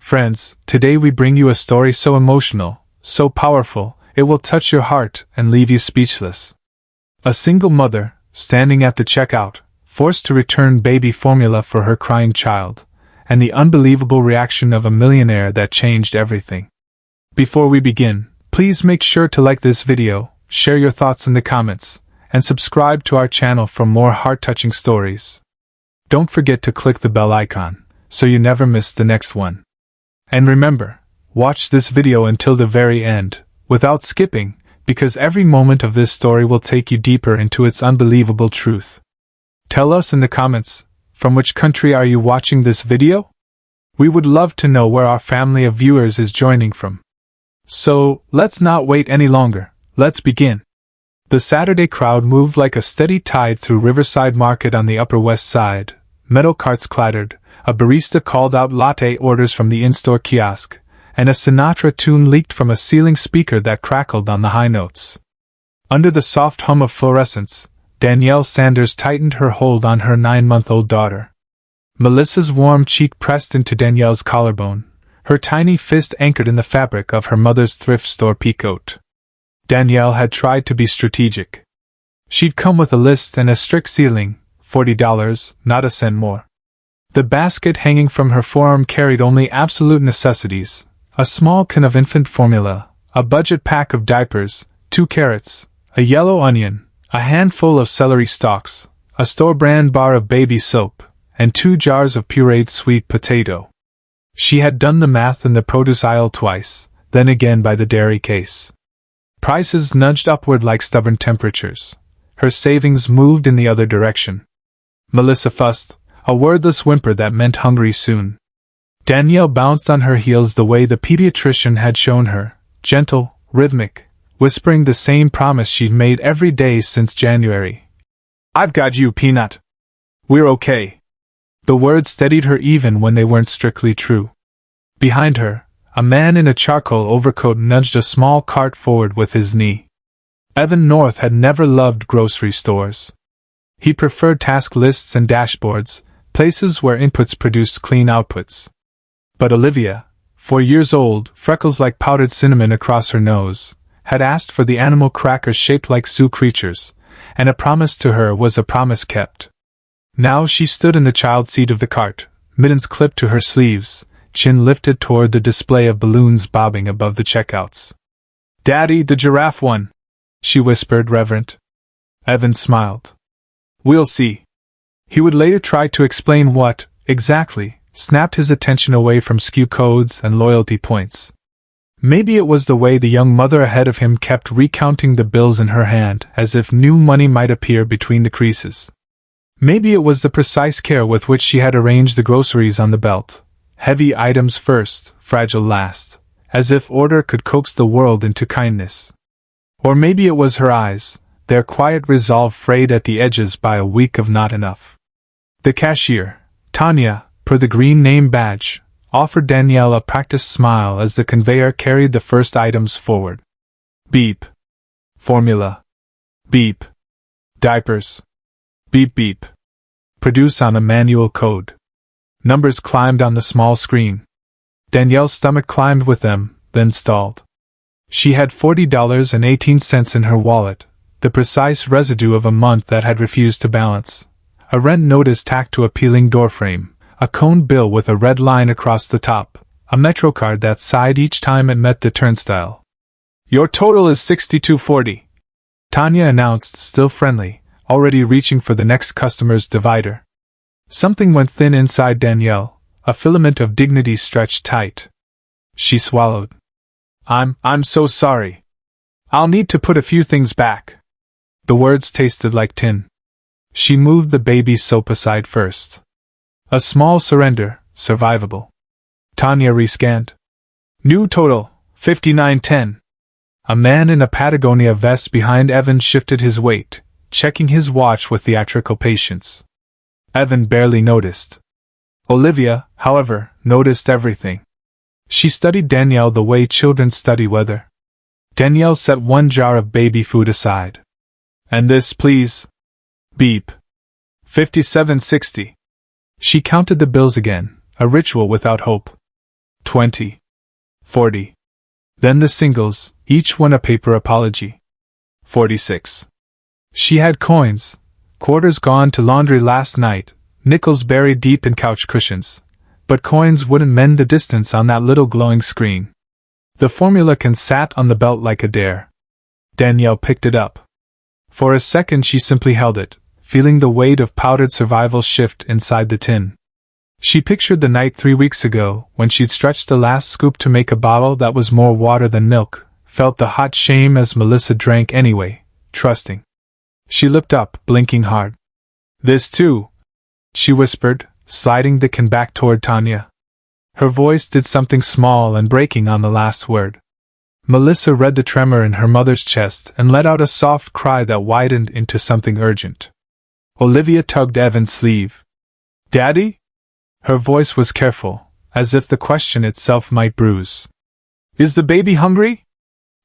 Friends, today we bring you a story so emotional, so powerful, it will touch your heart and leave you speechless. A single mother, standing at the checkout, forced to return baby formula for her crying child, and the unbelievable reaction of a millionaire that changed everything. Before we begin, please make sure to like this video, share your thoughts in the comments, and subscribe to our channel for more heart-touching stories. Don't forget to click the bell icon, so you never miss the next one. And remember, watch this video until the very end, without skipping, because every moment of this story will take you deeper into its unbelievable truth. Tell us in the comments, from which country are you watching this video? We would love to know where our family of viewers is joining from. So, let's not wait any longer, let's begin. The Saturday crowd moved like a steady tide through Riverside Market on the Upper West Side. Metal carts clattered, a barista called out latte orders from the in-store kiosk, and a Sinatra tune leaked from a ceiling speaker that crackled on the high notes. Under the soft hum of fluorescence, Danielle Sanders tightened her hold on her 9-month-old daughter. Melissa's warm cheek pressed into Danielle's collarbone, her tiny fist anchored in the fabric of her mother's thrift store peacoat. Danielle had tried to be strategic. She'd come with a list and a strict ceiling, $40, not a cent more. The basket hanging from her forearm carried only absolute necessities, a small can of infant formula, a budget pack of diapers, 2 carrots, a yellow onion, a handful of celery stalks, a store-brand bar of baby soap, and 2 jars of pureed sweet potato. She had done the math in the produce aisle twice, then again by the dairy case. Prices nudged upward like stubborn temperatures. Her savings moved in the other direction. Melissa fussed, a wordless whimper that meant hungry soon. Danielle bounced on her heels the way the pediatrician had shown her, gentle, rhythmic, whispering the same promise she'd made every day since January. "I've got you, Peanut. We're okay." The words steadied her even when they weren't strictly true. Behind her, a man in a charcoal overcoat nudged a small cart forward with his knee. Evan North had never loved grocery stores. He preferred task lists and dashboards, places where inputs produced clean outputs. But Olivia, 4 years old, freckles like powdered cinnamon across her nose, had asked for the animal crackers shaped like Sioux creatures, and a promise to her was a promise kept. Now she stood in the child seat of the cart, mittens clipped to her sleeves, chin lifted toward the display of balloons bobbing above the checkouts. "Daddy, the giraffe one," she whispered, reverent. Evan smiled. "We'll see." He would later try to explain what, exactly, snapped his attention away from SKU codes and loyalty points. Maybe it was the way the young mother ahead of him kept recounting the bills in her hand as if new money might appear between the creases. Maybe it was the precise care with which she had arranged the groceries on the belt. Heavy items first, fragile last, as if order could coax the world into kindness. Or maybe it was her eyes, their quiet resolve frayed at the edges by a week of not enough. The cashier, Tanya, per the green name badge, offered Danielle a practiced smile as the conveyor carried the first items forward. Beep. Formula. Beep. Diapers. Beep beep. Produce on a manual code. Numbers climbed on the small screen. Danielle's stomach climbed with them, then stalled. She had $40.18 in her wallet, the precise residue of a month that had refused to balance. A rent notice tacked to a peeling doorframe, a cone bill with a red line across the top, a MetroCard that sighed each time it met the turnstile. "Your total is $62.40, Tanya announced, still friendly, already reaching for the next customer's divider. Something went thin inside Danielle, a filament of dignity stretched tight. She swallowed. I'm so sorry. I'll need to put a few things back." The words tasted like tin. She moved the baby soap aside first. A small surrender, survivable. Tanya rescanned. "New total, $59.10. A man in a Patagonia vest behind Evan shifted his weight, checking his watch with theatrical patience. Evan barely noticed. Olivia, however, noticed everything. She studied Danielle the way children study weather. Danielle set 1 jar of baby food aside. "And this, please." Beep. $57.60. She counted the bills again, a ritual without hope. 20. 40. Then the singles, each one a paper apology. 46. She had coins, quarters gone to laundry last night, nickels buried deep in couch cushions. But coins wouldn't mend the distance on that little glowing screen. The formula can sat on the belt like a dare. Danielle picked it up. For a second she simply held it, feeling the weight of powdered survival shift inside the tin. She pictured the night 3 weeks ago, when she'd stretched the last scoop to make a bottle that was more water than milk, felt the hot shame as Melissa drank anyway, trusting. She looked up, blinking hard. This too, she whispered, sliding the can back toward Tanya. Her voice did something small and breaking on the last word. Melissa read the tremor in her mother's chest and let out a soft cry that widened into something urgent. Olivia tugged Evan's sleeve. Daddy? Her voice was careful, as if the question itself might bruise. Is the baby hungry?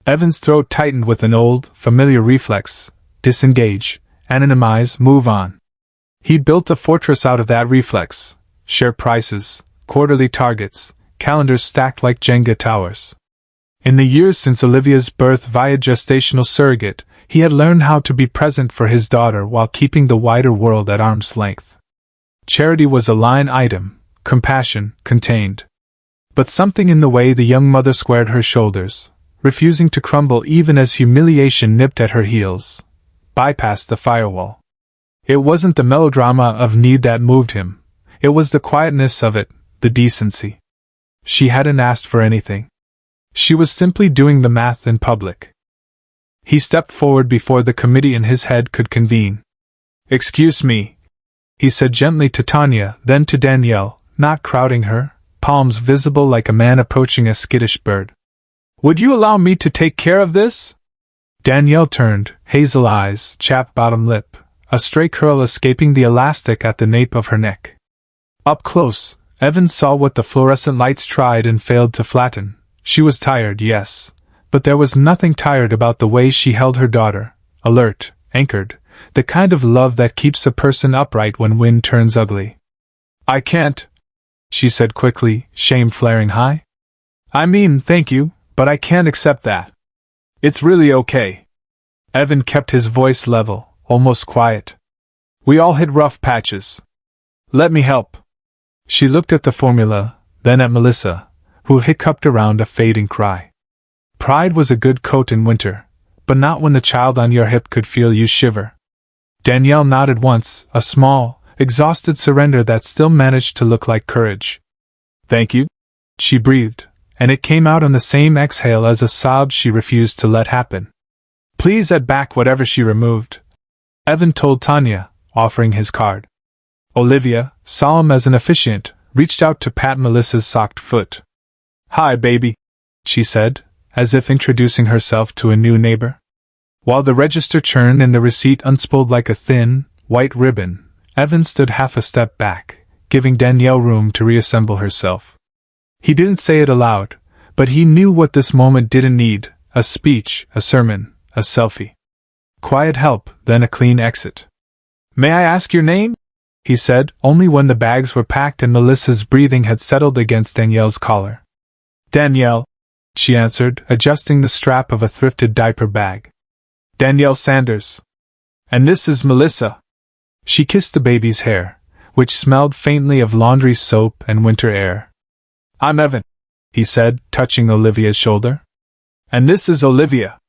Evan's throat tightened with an old, familiar reflex. Disengage, anonymize, move on. He'd built a fortress out of that reflex. Share prices, quarterly targets, calendars stacked like Jenga towers. In the years since Olivia's birth via gestational surrogate, he had learned how to be present for his daughter while keeping the wider world at arm's length. Charity was a line item, compassion, contained. But something in the way the young mother squared her shoulders, refusing to crumble even as humiliation nipped at her heels, bypassed the firewall. It wasn't the melodrama of need that moved him. It was the quietness of it, the decency. She hadn't asked for anything. She was simply doing the math in public. He stepped forward before the committee in his head could convene. Excuse me, he said gently to Tanya, then to Danielle, not crowding her, palms visible like a man approaching a skittish bird. Would you allow me to take care of this? Danielle turned, hazel eyes, chapped bottom lip, a stray curl escaping the elastic at the nape of her neck. Up close, Evan saw what the fluorescent lights tried and failed to flatten. She was tired, yes, but there was nothing tired about the way she held her daughter, alert, anchored, the kind of love that keeps a person upright when wind turns ugly. I can't, she said quickly, shame flaring high. I mean, thank you, but I can't accept that. It's really okay. Evan kept his voice level, almost quiet. We all hit rough patches. Let me help. She looked at the formula, then at Melissa, who hiccuped around a fading cry. Pride was a good coat in winter, but not when the child on your hip could feel you shiver. Danielle nodded once, a small, exhausted surrender that still managed to look like courage. Thank you, she breathed, and it came out on the same exhale as a sob she refused to let happen. Please add back whatever she removed, Evan told Tanya, offering his card. Olivia, solemn as an officiant, reached out to pat Melissa's socked foot. Hi, baby, she said, as if introducing herself to a new neighbor. While the register churned and the receipt unspooled like a thin, white ribbon, Evan stood half a step back, giving Danielle room to reassemble herself. He didn't say it aloud, but he knew what this moment didn't need: a speech, a sermon, a selfie. Quiet help, then a clean exit. May I ask your name? He said, only when the bags were packed and Melissa's breathing had settled against Danielle's collar. Danielle, she answered, adjusting the strap of a thrifted diaper bag. Danielle Sanders. And this is Melissa. She kissed the baby's hair, which smelled faintly of laundry soap and winter air. I'm Evan, he said, touching Olivia's shoulder. And this is Olivia.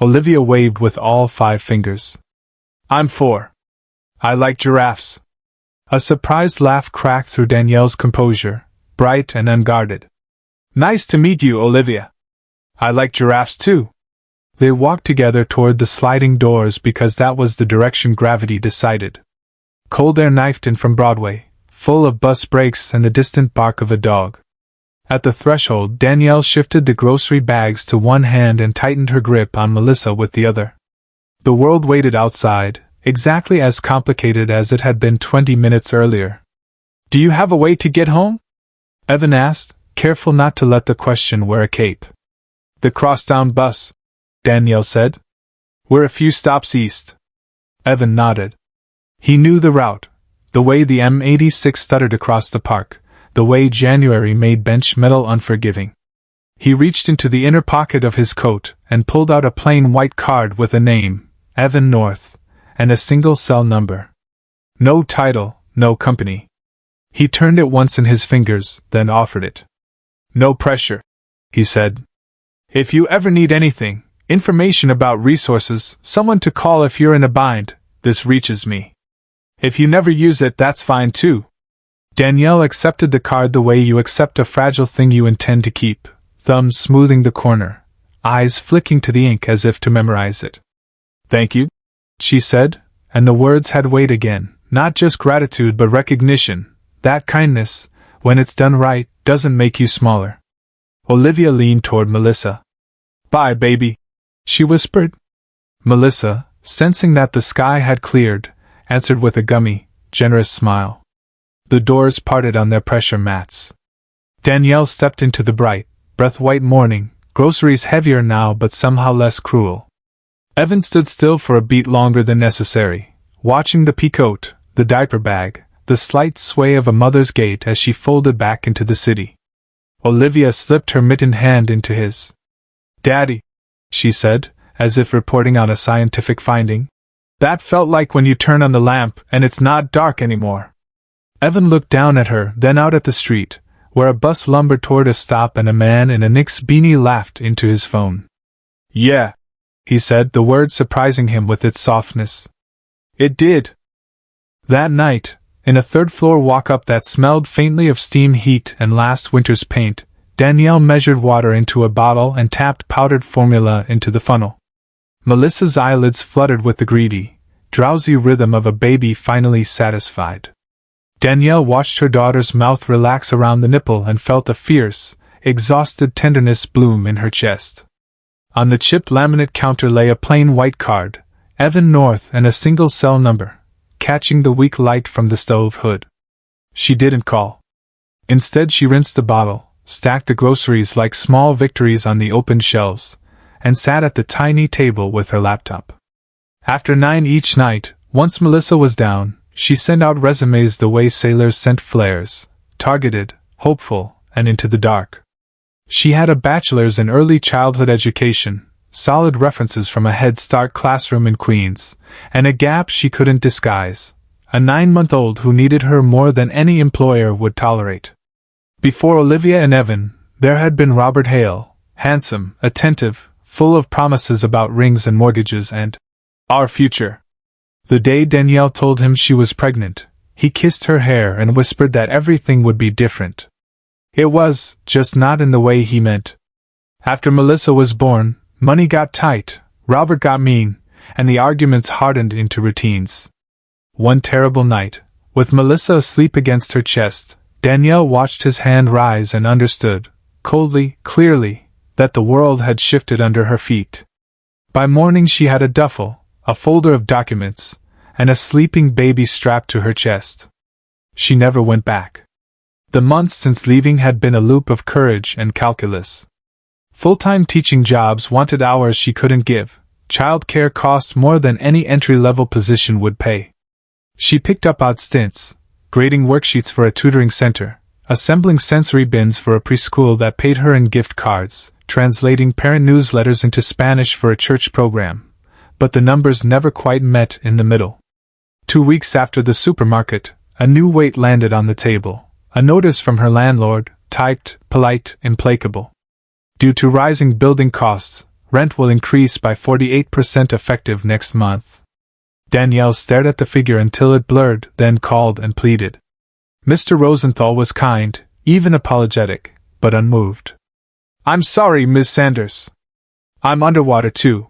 Olivia waved with all 5 fingers. I'm 4. I like giraffes. A surprised laugh cracked through Danielle's composure, bright and unguarded. Nice to meet you, Olivia. I like giraffes too. They walked together toward the sliding doors because that was the direction gravity decided. Cold air knifed in from Broadway, full of bus brakes and the distant bark of a dog. At the threshold, Danielle shifted the grocery bags to one hand and tightened her grip on Melissa with the other. The world waited outside, exactly as complicated as it had been 20 minutes earlier. Do you have a way to get home? Evan asked, careful not to let the question wear a cape. The crosstown bus, Danielle said. We're a few stops east. Evan nodded. He knew the route, the way the M86 stuttered across the park, the way January made bench metal unforgiving. He reached into the inner pocket of his coat and pulled out a plain white card with a name, Evan North, and a single cell number. No title, no company. He turned it once in his fingers, then offered it. "No pressure," he said. "If you ever need anything, information about resources, someone to call if you're in a bind, this reaches me. If you never use it, that's fine too." Danielle accepted the card the way you accept a fragile thing you intend to keep, thumbs smoothing the corner, eyes flicking to the ink as if to memorize it. "Thank you," she said, and the words had weight again, not just gratitude but recognition. That kindness, when it's done right, doesn't make you smaller. Olivia leaned toward Melissa. "Bye, baby," she whispered. Melissa, sensing that the sky had cleared, answered with a gummy, generous smile. The doors parted on their pressure mats. Danielle stepped into the bright, breath-white morning, groceries heavier now but somehow less cruel. Evan stood still for a beat longer than necessary, watching the peacoat, the diaper bag, the slight sway of a mother's gait as she folded back into the city. Olivia slipped her mittened hand into his. "Daddy," she said, as if reporting on a scientific finding. "That felt like when you turn on the lamp and it's not dark anymore." Evan looked down at her, then out at the street, where a bus lumbered toward a stop and a man in a Knicks beanie laughed into his phone. "Yeah," he said, the word surprising him with its softness. "It did." That night, in a third-floor walk-up that smelled faintly of steam heat and last winter's paint, Danielle measured water into a bottle and tapped powdered formula into the funnel. Melissa's eyelids fluttered with the greedy, drowsy rhythm of a baby finally satisfied. Danielle watched her daughter's mouth relax around the nipple and felt a fierce, exhausted tenderness bloom in her chest. On the chipped laminate counter lay a plain white card, Evan North and a single cell number, catching the weak light from the stove hood. She didn't call. Instead she rinsed the bottle, stacked the groceries like small victories on the open shelves, and sat at the tiny table with her laptop. After 9 each night, once Melissa was down, she sent out resumes the way sailors sent flares, targeted, hopeful, and into the dark. She had a bachelor's in early childhood education, solid references from a Head Start classroom in Queens, and a gap she couldn't disguise, a 9-month-old who needed her more than any employer would tolerate. Before Olivia and Evan, there had been Robert Hale, handsome, attentive, full of promises about rings and mortgages and our future. The day Danielle told him she was pregnant, he kissed her hair and whispered that everything would be different. It was, just not in the way he meant. After Melissa was born, money got tight, Robert got mean, and the arguments hardened into routines. One terrible night, with Melissa asleep against her chest, Danielle watched his hand rise and understood, coldly, clearly, that the world had shifted under her feet. By morning she had a duffel, a folder of documents, and a sleeping baby strapped to her chest. She never went back. The months since leaving had been a loop of courage and calculus. Full-time teaching jobs wanted hours she couldn't give. Childcare cost more than any entry-level position would pay. She picked up odd stints, grading worksheets for a tutoring center, assembling sensory bins for a preschool that paid her in gift cards, translating parent newsletters into Spanish for a church program. But the numbers never quite met in the middle. 2 weeks after the supermarket, a new weight landed on the table, a notice from her landlord, typed, polite, implacable. Due to rising building costs, rent will increase by 48% effective next month. Danielle stared at the figure until it blurred, then called and pleaded. Mr. Rosenthal was kind, even apologetic, but unmoved. "I'm sorry, Ms. Sanders. I'm underwater too."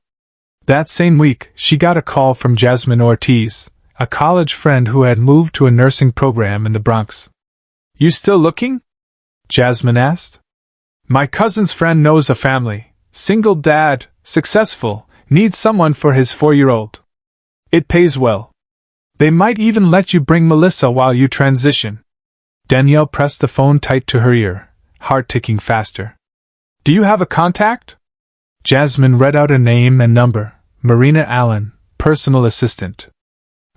That same week, she got a call from Jasmine Ortiz, a college friend who had moved to a nursing program in the Bronx. "You still looking?" Jasmine asked. "My cousin's friend knows a family, single dad, successful, needs someone for his 4-year-old. It pays well. They might even let you bring Melissa while you transition." Danielle pressed the phone tight to her ear, heart ticking faster. "Do you have a contact?" Jasmine read out a name and number. Marina Allen, personal assistant.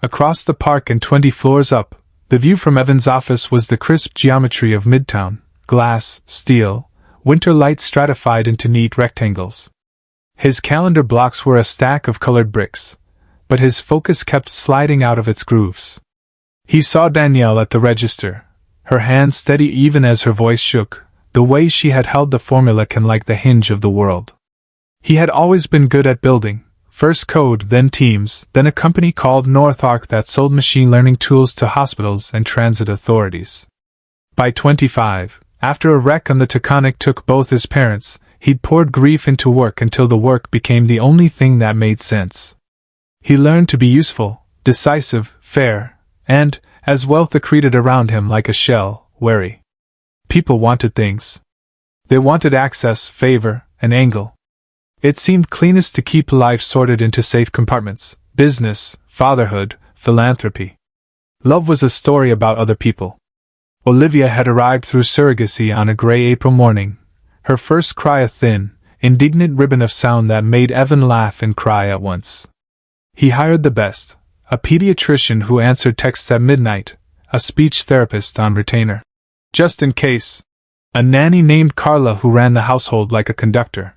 Across the park and 20 floors up, The view from Evan's office was the crisp geometry of Midtown: glass, steel, winter light stratified into neat rectangles. His calendar blocks were a stack of colored bricks, but his focus kept sliding out of its grooves. He saw Danielle at the register, her hands steady even as her voice shook, the way she had held the formula can like the hinge of the world. He had always been good at building, first code, then teams, then a company called North Arc that sold machine learning tools to hospitals and transit authorities. By 25, after a wreck on the Taconic took both his parents, he'd poured grief into work until the work became the only thing that made sense. He learned to be useful, decisive, fair, and, as wealth accreted around him like a shell, wary. People wanted things. They wanted access, favor, and angle. It seemed cleanest to keep life sorted into safe compartments: business, fatherhood, philanthropy. Love was a story about other people. Olivia had arrived through surrogacy on a gray April morning, her first cry a thin, indignant ribbon of sound that made Evan laugh and cry at once. He hired the best, a pediatrician who answered texts at midnight, a speech therapist on retainer. Just in case, a nanny named Carla who ran the household like a conductor.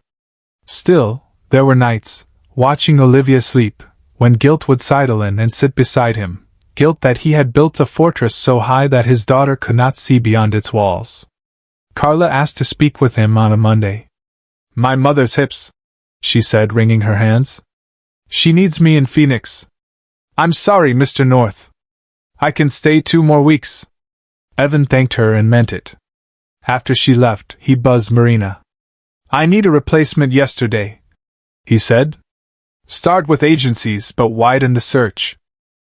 Still, there were nights, watching Olivia sleep, when guilt would sidle in and sit beside him, guilt that he had built a fortress so high that his daughter could not see beyond its walls. Carla asked to speak with him on a Monday. "My mother's hips," she said, wringing her hands. "She needs me in Phoenix." "I'm sorry, Mr. North. I can stay 2 more weeks." Evan thanked her and meant it. After she left, he buzzed Marina. "I need a replacement yesterday," he said. "Start with agencies, but widen the search.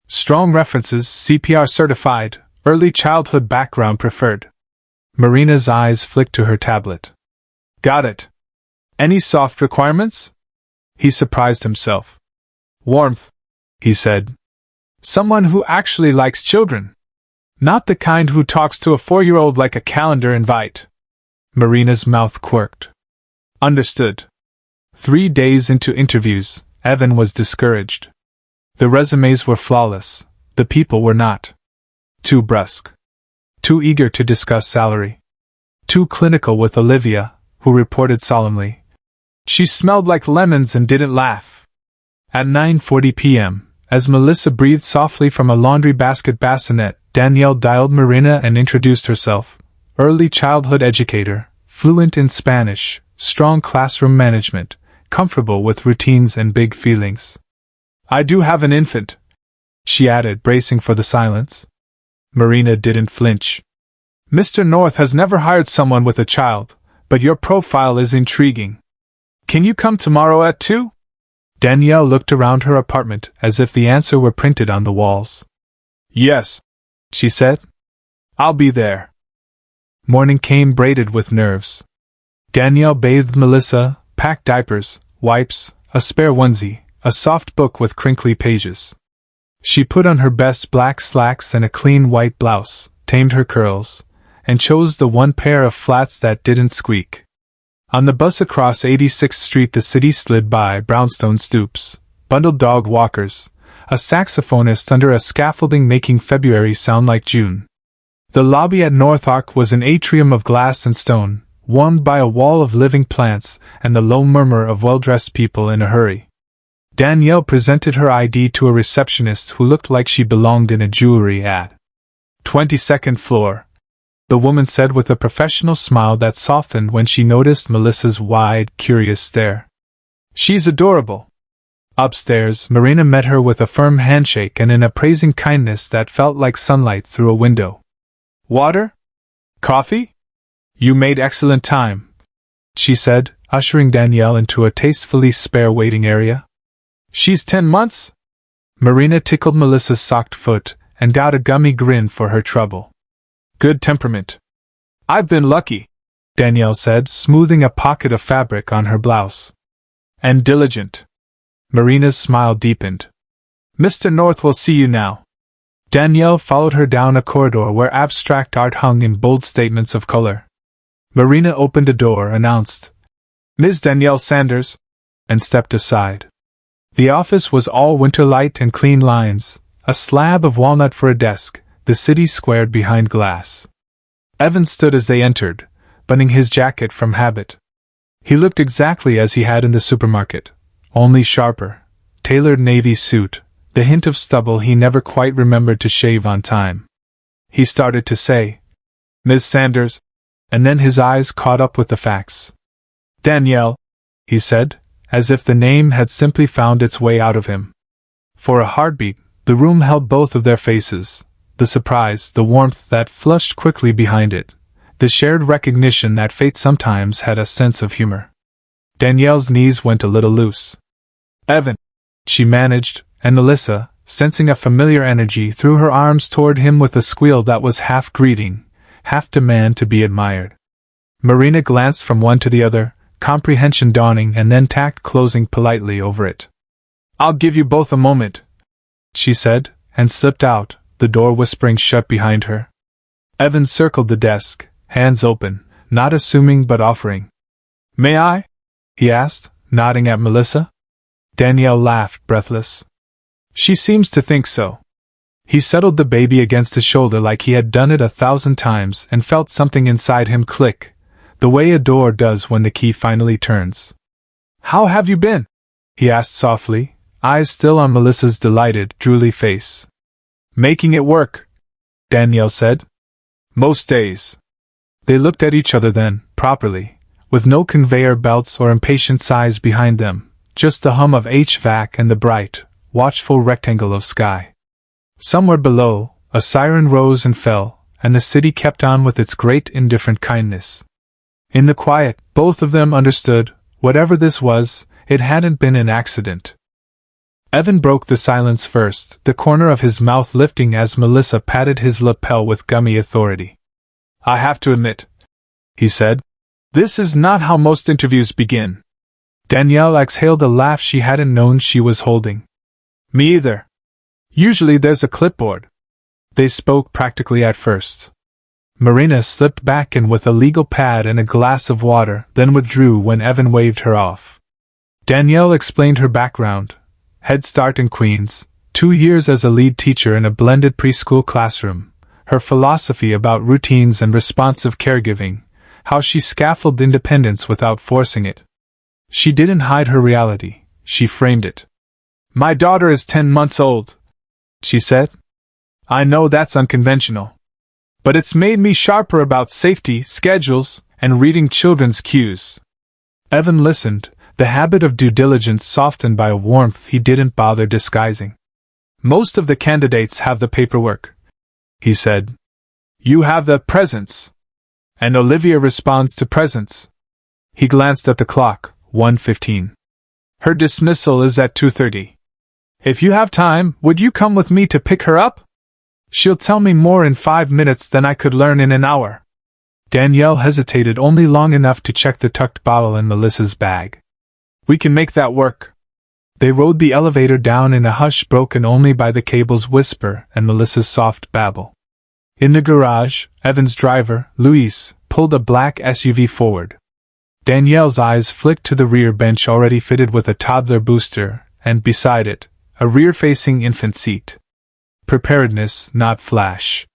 Strong references, CPR certified, early childhood background preferred." Marina's eyes flicked to her tablet. "Got it. Any soft requirements?" He surprised himself. "Warmth," he said. "Someone who actually likes children. Not the kind who talks to a 4-year-old like a calendar invite." Marina's mouth quirked. "Understood." 3 days into interviews, Evan was discouraged. The resumes were flawless, the people were not. Too brusque. Too eager to discuss salary. Too clinical with Olivia, who reported solemnly. She smelled like lemons and didn't laugh. At 9:40 p.m., as Melissa breathed softly from a laundry basket bassinet, Danielle dialed Marina and introduced herself. Early childhood educator, fluent in Spanish, strong classroom management, comfortable with routines and big feelings. "I do have an infant," she added, bracing for the silence. Marina didn't flinch. "Mr. North has never hired someone with a child, but your profile is intriguing. Can you come tomorrow at 2? Danielle looked around her apartment as if the answer were printed on the walls. "Yes," she said. "I'll be there." Morning came braided with nerves. Danielle bathed Melissa, packed diapers, wipes, a spare onesie, a soft book with crinkly pages. She put on her best black slacks and a clean white blouse, tamed her curls, and chose the one pair of flats that didn't squeak. On the bus across 86th Street the city slid by brownstone stoops, bundled dog walkers, a saxophonist under a scaffolding making February sound like June. The lobby at North Arc was an atrium of glass and stone, warmed by a wall of living plants and the low murmur of well-dressed people in a hurry. Danielle presented her ID to a receptionist who looked like she belonged in a jewelry ad. 22nd floor, the woman said with a professional smile that softened when she noticed Melissa's wide, curious stare. "She's adorable." Upstairs, Marina met her with a firm handshake and an appraising kindness that felt like sunlight through a window. "Water? Coffee? You made excellent time," she said, ushering Danielle into a tastefully spare waiting area. "She's 10 months?" Marina tickled Melissa's socked foot and got a gummy grin for her trouble. "Good temperament." "I've been lucky," Danielle said, smoothing a pocket of fabric on her blouse. "And diligent." Marina's smile deepened. "Mr. North will see you now." Danielle followed her down a corridor where abstract art hung in bold statements of color. Marina opened a door, announced, "Ms. Danielle Sanders," and stepped aside. The office was all winter light and clean lines, a slab of walnut for a desk, the city squared behind glass. Evan stood as they entered, buttoning his jacket from habit. He looked exactly as he had in the supermarket, only sharper, tailored navy suit, the hint of stubble he never quite remembered to shave on time. He started to say, "Miss Sanders," and then his eyes caught up with the facts. "Danielle," he said, as if the name had simply found its way out of him. For a heartbeat, the room held both of their faces, the surprise, the warmth that flushed quickly behind it, the shared recognition that fate sometimes had a sense of humor. Danielle's knees went a little loose. "Evan," she managed, and Melissa, sensing a familiar energy, threw her arms toward him with a squeal that was half greeting, half demand to be admired. Marina glanced from one to the other, comprehension dawning, and then tact closing politely over it. "I'll give you both a moment," she said, and slipped out, the door whispering shut behind her. Evan circled the desk, hands open, not assuming but offering. "May I?" he asked, nodding at Melissa. Danielle laughed, breathless. "She seems to think so." He settled the baby against his shoulder like he had done it 1,000 times and felt something inside him click, the way a door does when the key finally turns. "How have you been?" he asked softly, eyes still on Melissa's delighted, drooly face. "Making it work," Danielle said. "Most days." They looked at each other then, properly, with no conveyor belts or impatient sighs behind them, just the hum of HVAC and the bright, watchful rectangle of sky. Somewhere below, a siren rose and fell, and the city kept on with its great indifferent kindness. In the quiet, both of them understood, whatever this was, it hadn't been an accident. Evan broke the silence first, the corner of his mouth lifting as Melissa patted his lapel with gummy authority. "I have to admit," he said, "this is not how most interviews begin." Danielle exhaled a laugh she hadn't known she was holding. "Me either. Usually there's a clipboard." They spoke practically at first. Marina slipped back in with a legal pad and a glass of water, then withdrew when Evan waved her off. Danielle explained her background: Head Start in Queens, 2 years as a lead teacher in a blended preschool classroom, her philosophy about routines and responsive caregiving, how she scaffolded independence without forcing it. She didn't hide her reality, she framed it. "My daughter is 10 months old," she said. "I know that's unconventional. But it's made me sharper about safety, schedules, and reading children's cues." Evan listened, the habit of due diligence softened by a warmth he didn't bother disguising. "Most of the candidates have the paperwork," he said. "You have the presents. And Olivia responds to presents." He glanced at the clock, 1:15. "Her dismissal is at 2:30. If you have time, would you come with me to pick her up? She'll tell me more in 5 minutes than I could learn in an hour." Danielle hesitated only long enough to check the tucked bottle in Melissa's bag. "We can make that work." They rode the elevator down in a hush broken only by the cable's whisper and Melissa's soft babble. In the garage, Evan's driver, Luis, pulled a black SUV forward. Danielle's eyes flicked to the rear bench already fitted with a toddler booster, and beside it, a rear-facing infant seat. Preparedness, not flash.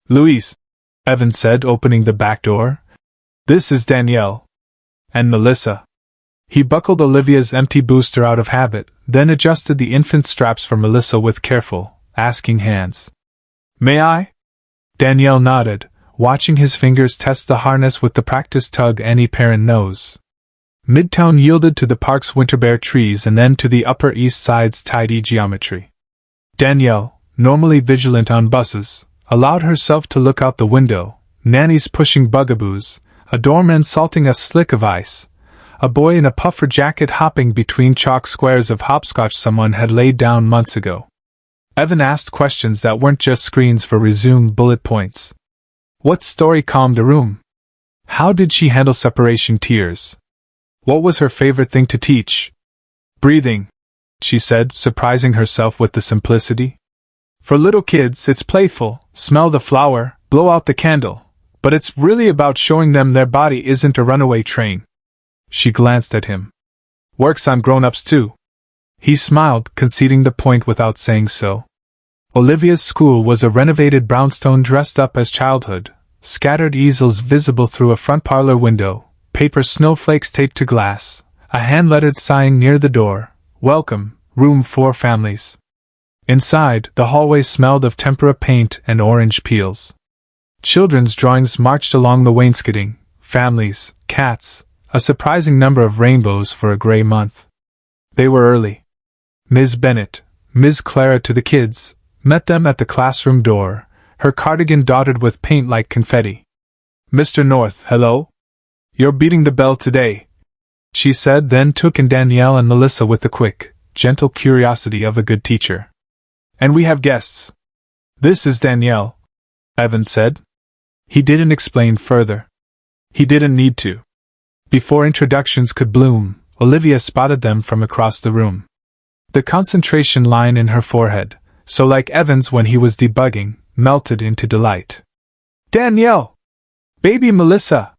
"Luis," Evan said, opening the back door. "This is Danielle. And Melissa." He buckled Olivia's empty booster out of habit, then adjusted the infant straps for Melissa with careful, asking hands. "May I?" Danielle nodded, watching his fingers test the harness with the practice tug any parent knows. Midtown yielded to the park's winter-bare trees and then to the Upper East Side's tidy geometry. Danielle, normally vigilant on buses, allowed herself to look out the window, nannies pushing bugaboos, a doorman salting a slick of ice, a boy in a puffer jacket hopping between chalk squares of hopscotch someone had laid down months ago. Evan asked questions that weren't just screens for resumed bullet points. What story calmed a room? How did she handle separation tears? What was her favorite thing to teach? "Breathing," she said, surprising herself with the simplicity. "For little kids, it's playful, smell the flower, blow out the candle, but it's really about showing them their body isn't a runaway train." She glanced at him. "Works on grown-ups too." He smiled, conceding the point without saying so. Olivia's school was a renovated brownstone dressed up as childhood, scattered easels visible through a front parlor window, paper snowflakes taped to glass, a hand-lettered sign near the door, "Welcome, room 4 families." Inside, the hallway smelled of tempera paint and orange peels. Children's drawings marched along the wainscoting, families, cats, a surprising number of rainbows for a gray month. They were early. Ms. Bennett, Ms. Clara to the kids, met them at the classroom door, her cardigan dotted with paint like confetti. "Mr. North, hello? You're beating the bell today," she said, then took in Danielle and Melissa with the quick, gentle curiosity of a good teacher. "And we have guests. This is Danielle," Evan said. He didn't explain further. He didn't need to. Before introductions could bloom, Olivia spotted them from across the room. The concentration line in her forehead, so like Evan's when he was debugging, melted into delight. "Danielle! Baby Melissa!"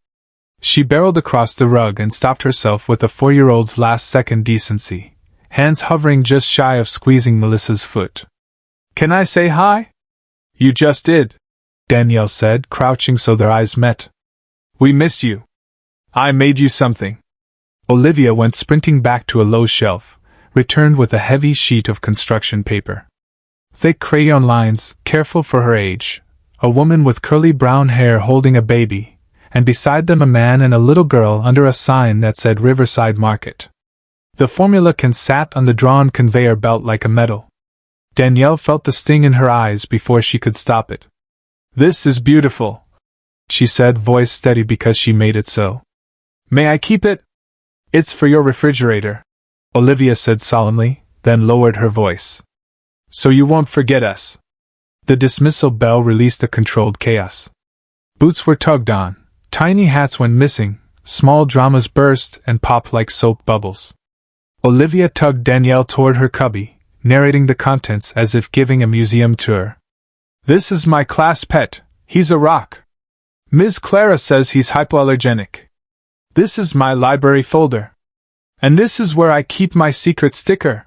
She barreled across the rug and stopped herself with a 4-year-old's last-second decency, hands hovering just shy of squeezing Melissa's foot. "Can I say hi?" "You just did," Danielle said, crouching so their eyes met. "We missed you. I made you something." Olivia went sprinting back to a low shelf, returned with a heavy sheet of construction paper. Thick crayon lines, careful for her age, a woman with curly brown hair holding a baby, and beside them a man and a little girl under a sign that said Riverside Market. The formula can sat on the drawn conveyor belt like a medal. Danielle felt the sting in her eyes before she could stop it. "This is beautiful," she said, voice steady because she made it so. "May I keep it?" "It's for your refrigerator," Olivia said solemnly, then lowered her voice. "So you won't forget us." The dismissal bell released a controlled chaos. Boots were tugged on, tiny hats went missing, small dramas burst and popped like soap bubbles. Olivia tugged Danielle toward her cubby, narrating the contents as if giving a museum tour. "This is my class pet, he's a rock. Ms. Clara says he's hypoallergenic. This is my library folder. And this is where I keep my secret sticker."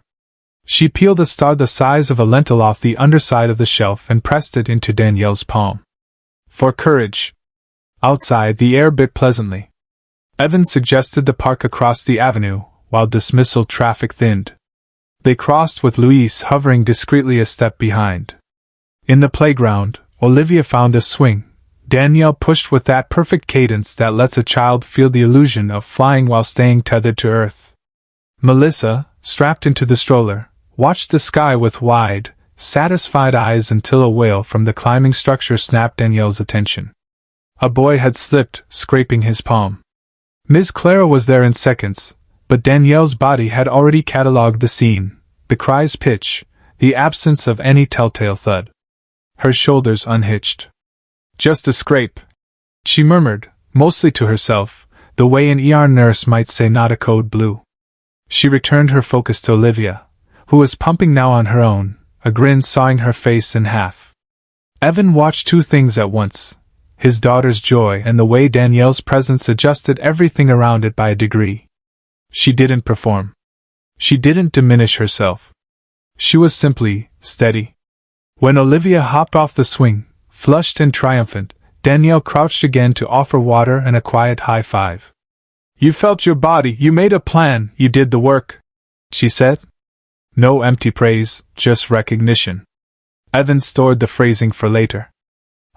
She peeled a star the size of a lentil off the underside of the shelf and pressed it into Danielle's palm. "For courage." Outside, the air bit pleasantly. Evan suggested the park across the avenue, while dismissal traffic thinned. They crossed with Louise hovering discreetly a step behind. In the playground, Olivia found a swing. Danielle pushed with that perfect cadence that lets a child feel the illusion of flying while staying tethered to earth. Melissa, strapped into the stroller, watched the sky with wide, satisfied eyes until a wail from the climbing structure snapped Danielle's attention. A boy had slipped, scraping his palm. Ms. Clara was there in seconds, but Danielle's body had already catalogued the scene, the cry's pitch, the absence of any telltale thud. Her shoulders unhitched. "Just a scrape," she murmured, mostly to herself, the way an ER nurse might say not a code blue. She returned her focus to Olivia, who was pumping now on her own, a grin sawing her face in half. Evan watched two things at once, his daughter's joy and the way Danielle's presence adjusted everything around it by a degree. She didn't perform. She didn't diminish herself. She was simply steady. When Olivia hopped off the swing, flushed and triumphant, Danielle crouched again to offer water and a quiet high five. "You felt your body, you made a plan, you did the work," she said. No empty praise, just recognition. Evan stored the phrasing for later.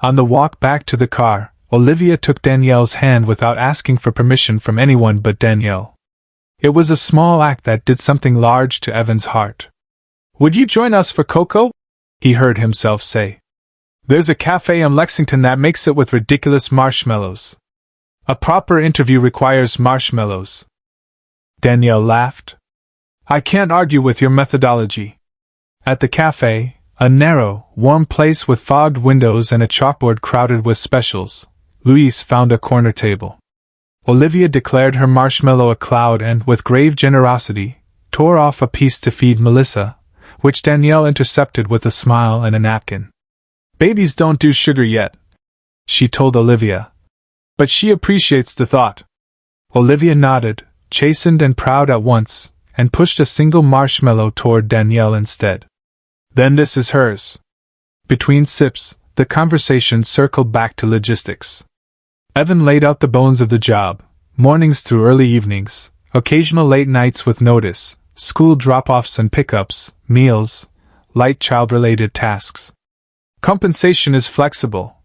On the walk back to the car, Olivia took Danielle's hand without asking for permission from anyone but Danielle. It was a small act that did something large to Evan's heart. "Would you join us for cocoa?" he heard himself say. "There's a cafe in Lexington that makes it with ridiculous marshmallows. A proper interview requires marshmallows." Danielle laughed. "I can't argue with your methodology." At the cafe, a narrow, warm place with fogged windows and a chalkboard crowded with specials, Louise found a corner table. Olivia declared her marshmallow a cloud and, with grave generosity, tore off a piece to feed Melissa, which Danielle intercepted with a smile and a napkin. "Babies don't do sugar yet," she told Olivia. "But she appreciates the thought." Olivia nodded, chastened and proud at once, and pushed a single marshmallow toward Danielle instead. "Then this is hers." Between sips, the conversation circled back to logistics. Evan laid out the bones of the job: mornings through early evenings, occasional late nights with notice, school drop-offs and pickups, meals, light child-related tasks. Compensation is flexible,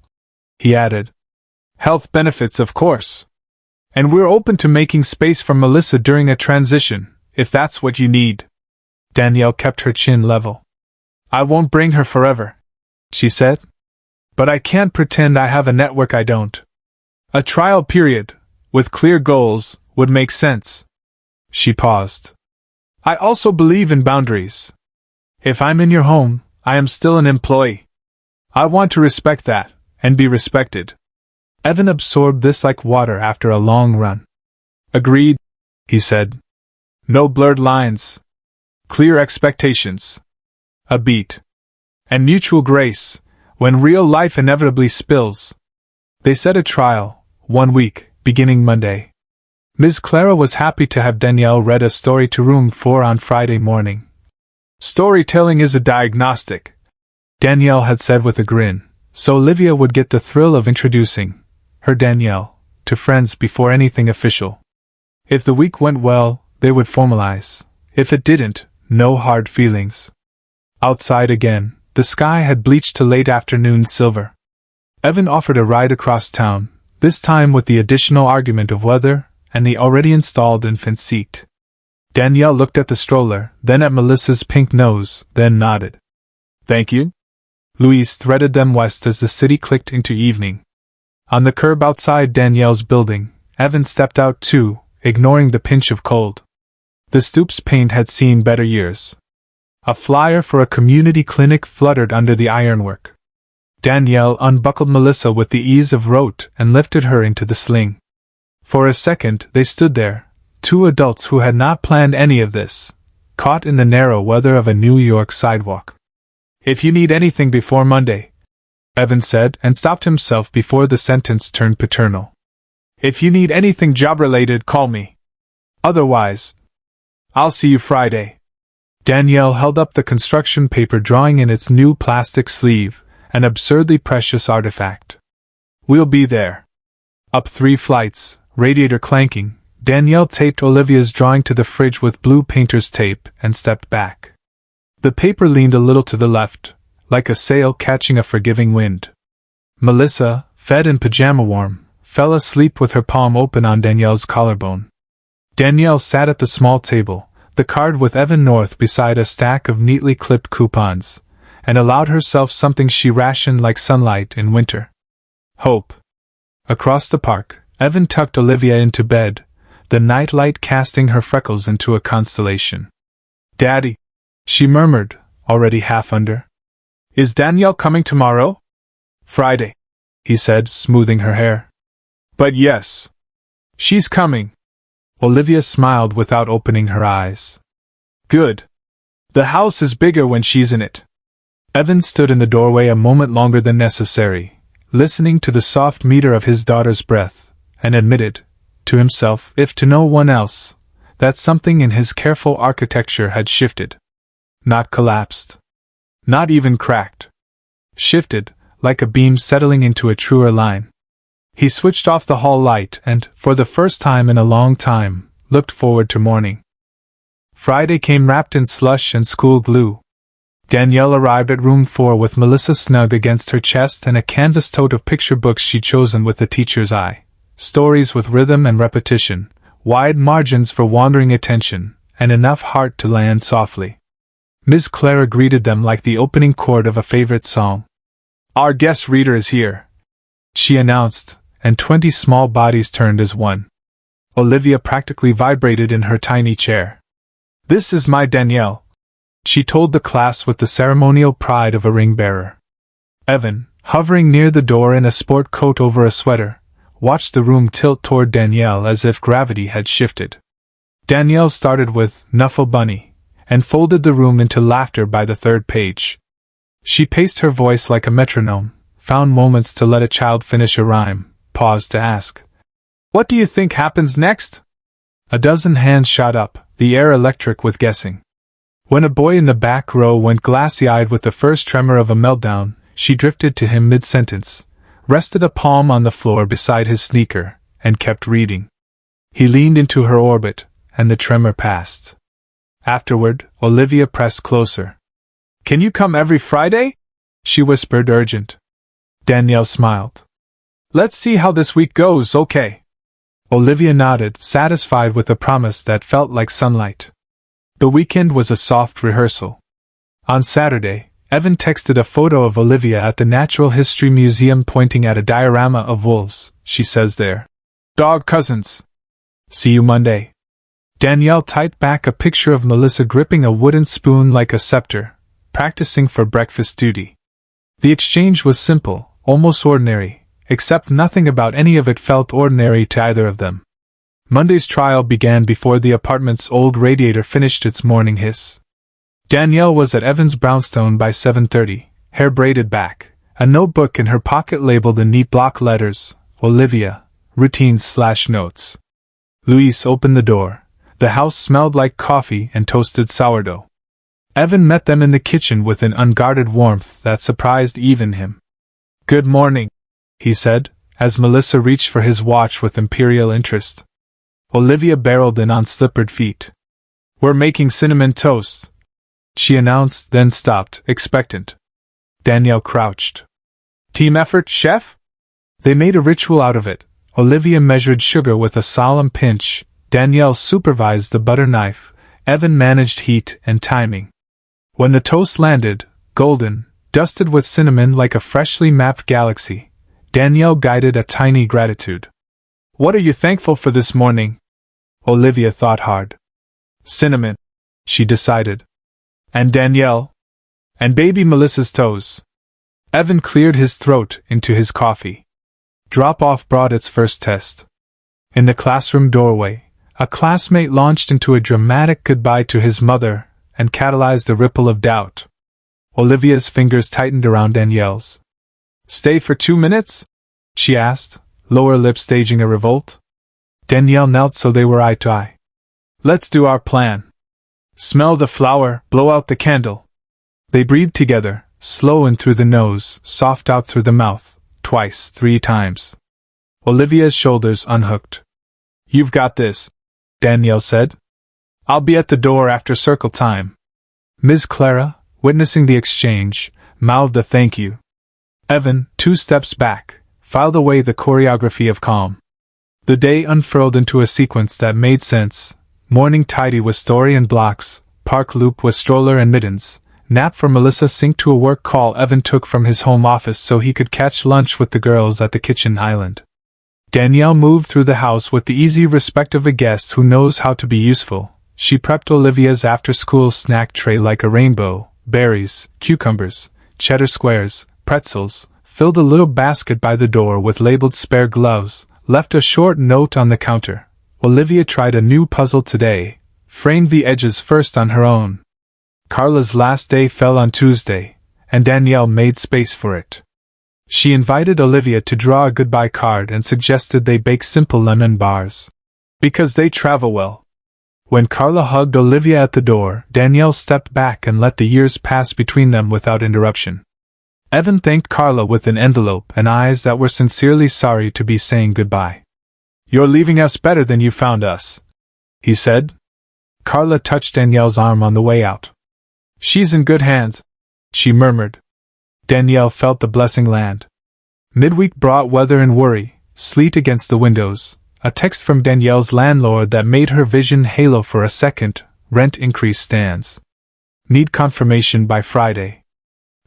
he added. Health benefits, of course. And we're open to making space for Melissa during a transition, if that's what you need. Danielle kept her chin level. I won't bring her forever, she said. But I can't pretend I have a network I don't. A trial period, with clear goals, would make sense. She paused. I also believe in boundaries. If I'm in your home, I am still an employee. I want to respect that, and be respected. Evan absorbed this like water after a long run. Agreed, he said. No blurred lines. Clear expectations. A beat. And mutual grace, when real life inevitably spills. They set a trial, 1 week, beginning Monday. Ms. Clara was happy to have Danielle read a story to room 4 on Friday morning. Storytelling is a diagnostic, Danielle had said with a grin, so Olivia would get the thrill of introducing her Danielle to friends before anything official. If the week went well, they would formalize. If it didn't, no hard feelings. Outside again, the sky had bleached to late afternoon silver. Evan offered a ride across town, this time with the additional argument of weather and the already installed infant seat. Danielle looked at the stroller, then at Melissa's pink nose, then nodded. Thank you. Louise threaded them west as the city clicked into evening. On the curb outside Danielle's building, Evan stepped out too, ignoring the pinch of cold. The stoop's paint had seen better years. A flyer for a community clinic fluttered under the ironwork. Danielle unbuckled Melissa with the ease of rote and lifted her into the sling. For a second they stood there, two adults who had not planned any of this, caught in the narrow weather of a New York sidewalk. If you need anything before Monday, Evan said, and stopped himself before the sentence turned paternal. If you need anything job-related, call me. Otherwise, I'll see you Friday. Danielle held up the construction paper drawing in its new plastic sleeve, an absurdly precious artifact. We'll be there. Up 3 flights, radiator clanking, Danielle taped Olivia's drawing to the fridge with blue painter's tape and stepped back. The paper leaned a little to the left, like a sail catching a forgiving wind. Melissa, fed and pajama warm, fell asleep with her palm open on Danielle's collarbone. Danielle sat at the small table, the card with Evan North beside a stack of neatly clipped coupons, and allowed herself something she rationed like sunlight in winter. Hope. Across the park, Evan tucked Olivia into bed, the nightlight casting her freckles into a constellation. Daddy, she murmured, already half under. Is Danielle coming tomorrow? Friday, he said, smoothing her hair. But yes. She's coming. Olivia smiled without opening her eyes. Good. The house is bigger when she's in it. Evan stood in the doorway a moment longer than necessary, listening to the soft meter of his daughter's breath, and admitted, to himself if to no one else, that something in his careful architecture had shifted. Not collapsed. Not even cracked. Shifted, like a beam settling into a truer line. He switched off the hall light and, for the first time in a long time, looked forward to morning. Friday came wrapped in slush and school glue. Danielle arrived at room 4 with Melissa snug against her chest and a canvas tote of picture books she'd chosen with the teacher's eye. Stories with rhythm and repetition, wide margins for wandering attention, and enough heart to land softly. Ms. Clara greeted them like the opening chord of a favorite song. Our guest reader is here, she announced, and 20 small bodies turned as one. Olivia practically vibrated in her tiny chair. This is my Danielle, she told the class with the ceremonial pride of a ring-bearer. Evan, hovering near the door in a sport coat over a sweater, watched the room tilt toward Danielle as if gravity had shifted. Danielle started with "Nuffle Bunny," and folded the room into laughter by the 3rd page. She paced her voice like a metronome, found moments to let a child finish a rhyme, paused to ask, "What do you think happens next?" A dozen hands shot up, the air electric with guessing. When a boy in the back row went glassy-eyed with the first tremor of a meltdown, She drifted to him mid-sentence, rested a palm on the floor beside his sneaker, and kept reading. He leaned into her orbit, and the tremor passed. Afterward, Olivia pressed closer. "Can you come every Friday?" she whispered, urgent. Danielle smiled. "Let's see how this week goes, okay?" Olivia nodded, satisfied with a promise that felt like sunlight. The weekend was a soft rehearsal. On Saturday, Evan texted a photo of Olivia at the Natural History Museum pointing at a diorama of wolves, she says there. "Dog cousins. See you Monday." Danielle typed back a picture of Melissa gripping a wooden spoon like a scepter, practicing for breakfast duty. The exchange was simple, almost ordinary, except nothing about any of it felt ordinary to either of them. Monday's trial began before the apartment's old radiator finished its morning hiss. Danielle was at Evan's brownstone by 7:30, hair braided back, a notebook in her pocket labeled in neat block letters, Olivia, routines/notes. Luis opened the door. The house smelled like coffee and toasted sourdough. Evan met them in the kitchen with an unguarded warmth that surprised even him. "Good morning," he said, as Melissa reached for his watch with imperial interest. Olivia barreled in on slippered feet. "We're making cinnamon toast," she announced, then stopped, expectant. Danielle crouched. "Team effort, chef?" They made a ritual out of it. Olivia measured sugar with a solemn pinch, Danielle supervised the butter knife, Evan managed heat and timing. When the toast landed, golden, dusted with cinnamon like a freshly mapped galaxy, Danielle guided a tiny gratitude. "What are you thankful for this morning?" Olivia thought hard. "Cinnamon," she decided. "And Danielle?" "And baby Melissa's toes." Evan cleared his throat into his coffee. Drop-off brought its first test. In the classroom doorway, a classmate launched into a dramatic goodbye to his mother and catalyzed a ripple of doubt. Olivia's fingers tightened around Danielle's. "Stay for 2 minutes?" she asked, lower lip staging a revolt. Danielle knelt so they were eye to eye. "Let's do our plan. Smell the flower, blow out the candle." They breathed together, slow in through the nose, soft out through the mouth, twice, 3 times. Olivia's shoulders unhooked. "You've got this," Danielle said. "I'll be at the door after circle time." Ms. Clara, witnessing the exchange, mouthed a thank you. Evan, 2 steps back, filed away the choreography of calm. The day unfurled into a sequence that made sense. Morning tidy with story and blocks, park loop with stroller and mittens, nap for Melissa synced to a work call Evan took from his home office so he could catch lunch with the girls at the kitchen island. Danielle moved through the house with the easy respect of a guest who knows how to be useful. She prepped Olivia's after-school snack tray like a rainbow, berries, cucumbers, cheddar squares, pretzels, filled a little basket by the door with labeled spare gloves, left a short note on the counter. Olivia tried a new puzzle today, framed the edges first on her own. Carla's last day fell on Tuesday, and Danielle made space for it. She invited Olivia to draw a goodbye card and suggested they bake simple lemon bars. Because they travel well. When Carla hugged Olivia at the door, Danielle stepped back and let the years pass between them without interruption. Evan thanked Carla with an envelope and eyes that were sincerely sorry to be saying goodbye. "You're leaving us better than you found us," he said. Carla touched Danielle's arm on the way out. "She's in good hands," she murmured. Danielle felt the blessing land. Midweek brought weather and worry, sleet against the windows, a text from Danielle's landlord that made her vision halo for a second, rent increase stands. Need confirmation by Friday.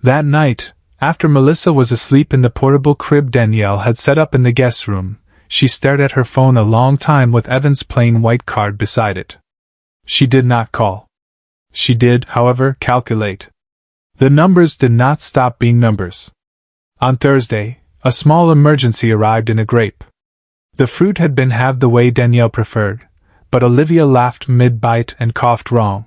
That night, after Melissa was asleep in the portable crib Danielle had set up in the guest room, she stared at her phone a long time with Evan's plain white card beside it. She did not call. She did, however, calculate. The numbers did not stop being numbers. On Thursday, a small emergency arrived in a grape. The fruit had been halved the way Danielle preferred, but Olivia laughed mid-bite and coughed wrong.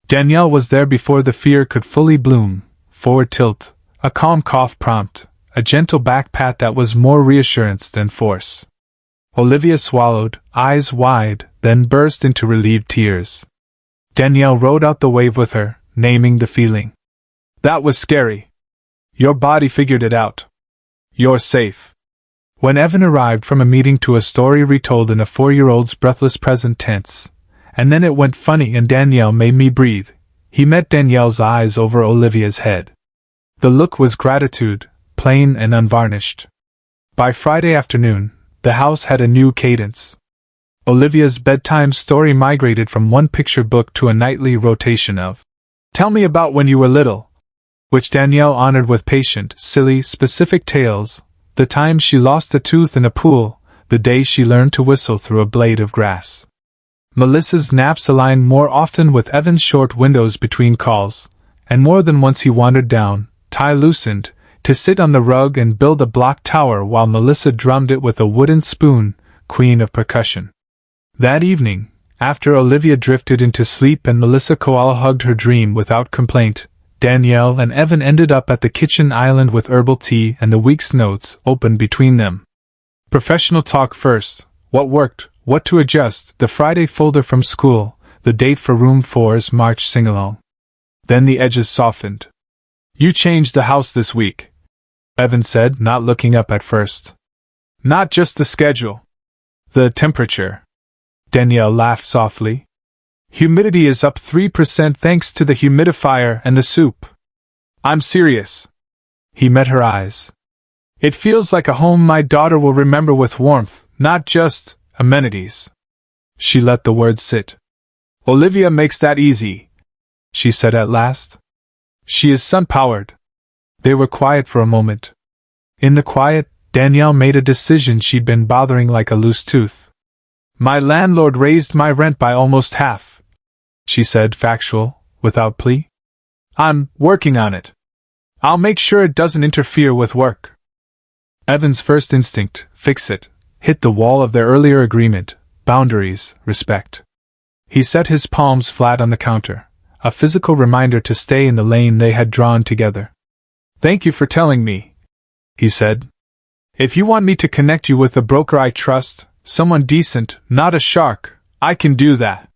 Danielle was there before the fear could fully bloom, forward tilt, a calm cough prompt, a gentle back pat that was more reassurance than force. Olivia swallowed, eyes wide, then burst into relieved tears. Danielle rode out the wave with her, naming the feeling. "That was scary." Your body figured it out. You're safe. When Evan arrived from a meeting to a story retold in a 4-year-old's breathless present tense, and then it went funny and Danielle made me breathe, he met Danielle's eyes over Olivia's head. The look was gratitude, plain and unvarnished. By Friday afternoon, the house had a new cadence. Olivia's bedtime story migrated from one picture book to a nightly rotation of "Tell me about when you were little," which Danielle honored with patient, silly, specific tales. The time she lost a tooth in a pool, the day she learned to whistle through a blade of grass. Melissa's naps aligned more often with Evan's short windows between calls, and more than once he wandered down, tie loosened, to sit on the rug and build a block tower while Melissa drummed it with a wooden spoon, queen of percussion. That evening, after Olivia drifted into sleep and Melissa koala hugged her dream without complaint, Danielle and Evan ended up at the kitchen island with herbal tea and the week's notes open between them. Professional talk first, what worked, what to adjust, the Friday folder from school, the date for Room 4's March sing-along. Then the edges softened. "You changed the house this week," Evan said, not looking up at first. "Not just the schedule. The temperature." Danielle laughed softly. "Humidity is up 3% thanks to the humidifier and the soup." "I'm serious." He met her eyes. "It feels like a home my daughter will remember with warmth, not just amenities." She let the words sit. "Olivia makes that easy," she said at last. "She is sun-powered." They were quiet for a moment. In the quiet, Danielle made a decision she'd been bothering like a loose tooth. "My landlord raised my rent by almost half," she said, factual, without plea. "I'm working on it. I'll make sure it doesn't interfere with work." Evan's first instinct, fix it, hit the wall of their earlier agreement, boundaries, respect. He set his palms flat on the counter, a physical reminder to stay in the lane they had drawn together. "Thank you for telling me," he said. "If you want me to connect you with a broker I trust, someone decent, not a shark, I can do that.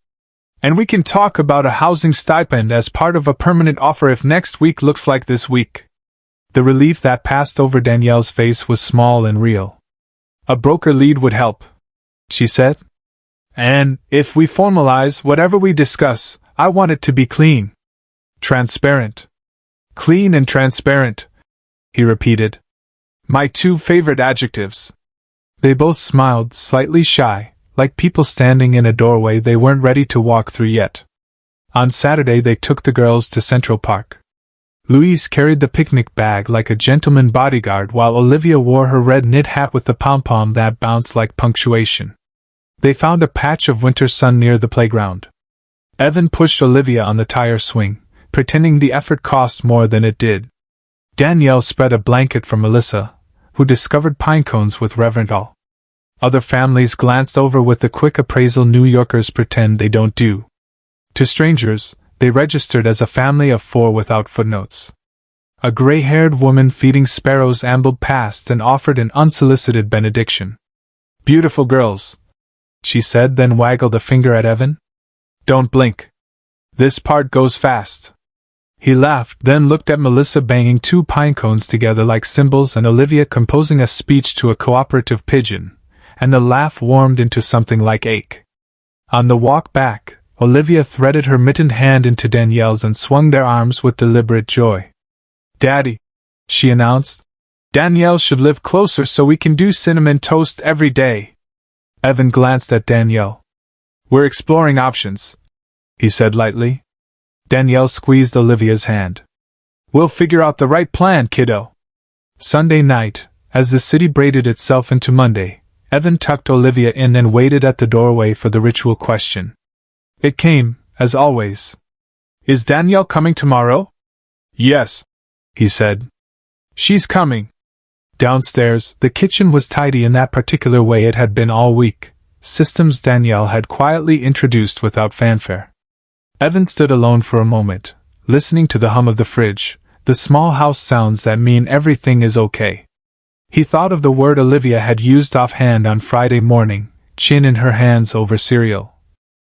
And we can talk about a housing stipend as part of a permanent offer if next week looks like this week." The relief that passed over Danielle's face was small and real. "A broker lead would help," she said. "And, if we formalize whatever we discuss, I want it to be clean. Transparent. Clean and transparent," he repeated. "My two favorite adjectives." They both smiled, slightly shy, like people standing in a doorway they weren't ready to walk through yet. On Saturday they took the girls to Central Park. Louise carried the picnic bag like a gentleman bodyguard while Olivia wore her red knit hat with the pom-pom that bounced like punctuation. They found a patch of winter sun near the playground. Evan pushed Olivia on the tire swing, pretending the effort cost more than it did. Danielle spread a blanket for Melissa, who discovered pine cones with reverent awe. Other families glanced over with the quick appraisal New Yorkers pretend they don't do. To strangers, they registered as a family of 4 without footnotes. A gray-haired woman feeding sparrows ambled past and offered an unsolicited benediction. "Beautiful girls," she said, then waggled a finger at Evan. "Don't blink. This part goes fast." He laughed, then looked at Melissa banging 2 pine cones together like cymbals and Olivia composing a speech to a cooperative pigeon, and the laugh warmed into something like ache. On the walk back, Olivia threaded her mittened hand into Danielle's and swung their arms with deliberate joy. "Daddy," she announced, "Danielle should live closer so we can do cinnamon toast every day." Evan glanced at Danielle. "We're exploring options," he said lightly. Danielle squeezed Olivia's hand. "We'll figure out the right plan, kiddo." Sunday night, as the city braided itself into Monday, Evan tucked Olivia in and waited at the doorway for the ritual question. It came, as always. "Is Danielle coming tomorrow?" "Yes," he said. "She's coming." Downstairs, the kitchen was tidy in that particular way it had been all week, systems Danielle had quietly introduced without fanfare. Evan stood alone for a moment, listening to the hum of the fridge, the small house sounds that mean everything is okay. He thought of the word Olivia had used offhand on Friday morning, chin in her hands over cereal.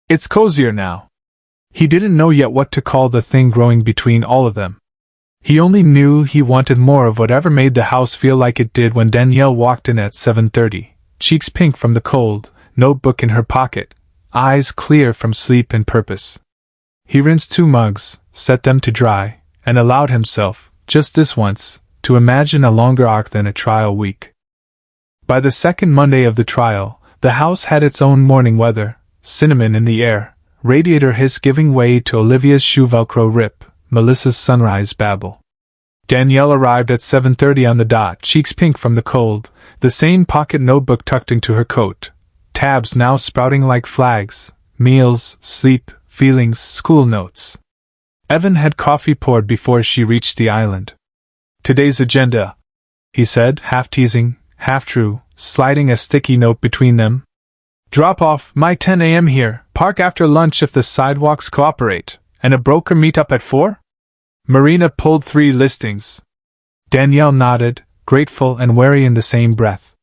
It's cozier now. He didn't know yet what to call the thing growing between all of them. He only knew he wanted more of whatever made the house feel like it did when Danielle walked in at 7:30, cheeks pink from the cold, notebook in her pocket, eyes clear from sleep and purpose. He rinsed 2 mugs, set them to dry, and allowed himself, just this once, to imagine a longer arc than a trial week. By the second Monday of the trial, the house had its own morning weather, cinnamon in the air, radiator hiss giving way to Olivia's shoe velcro rip, Melissa's sunrise babble. Danielle arrived at 7:30 on the dot, cheeks pink from the cold, the same pocket notebook tucked into her coat, tabs now sprouting like flags, meals, sleep, feelings, school notes. Evan had coffee poured before she reached the island. "Today's agenda," he said, half teasing, half true, sliding a sticky note between them. "Drop off, my 10 a.m. here, park after lunch if the sidewalks cooperate, and a broker meet-up at 4? Marina pulled 3 listings. Danielle nodded, grateful and wary in the same breath.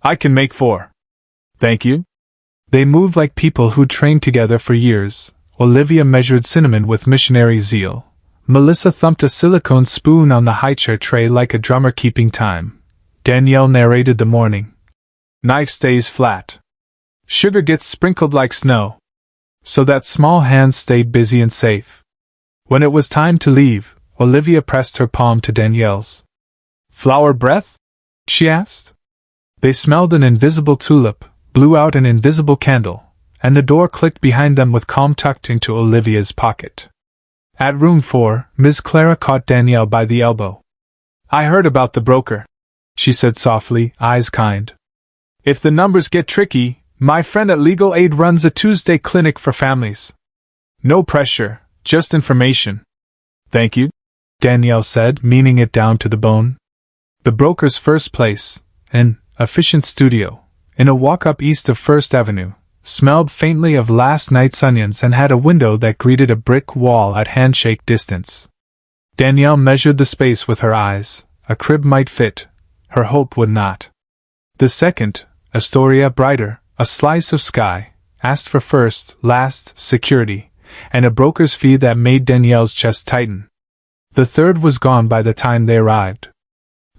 "I can make 4. Thank you." They moved like people who'd trained together for years. Olivia measured cinnamon with missionary zeal. Melissa thumped a silicone spoon on the high-chair tray like a drummer keeping time. Danielle narrated the morning. "Knife stays flat. Sugar gets sprinkled like snow. So that small hands stayed busy and safe." When it was time to leave, Olivia pressed her palm to Danielle's. "Flower breath?" she asked. They smelled an invisible tulip, blew out an invisible candle, and the door clicked behind them with calm tucked into Olivia's pocket. At room 4, Miss Clara caught Danielle by the elbow. "I heard about the broker," she said softly, eyes kind. "If the numbers get tricky, my friend at Legal Aid runs a Tuesday clinic for families. No pressure, just information." "Thank you," Danielle said, meaning it down to the bone. The broker's first place, an efficient studio, in a walk-up east of First Avenue, smelled faintly of last night's onions and had a window that greeted a brick wall at handshake distance. Danielle measured the space with her eyes. A crib might fit, her hope would not. The second, Astoria brighter, a slice of sky, asked for first, last, security, and a broker's fee that made Danielle's chest tighten. The third was gone by the time they arrived.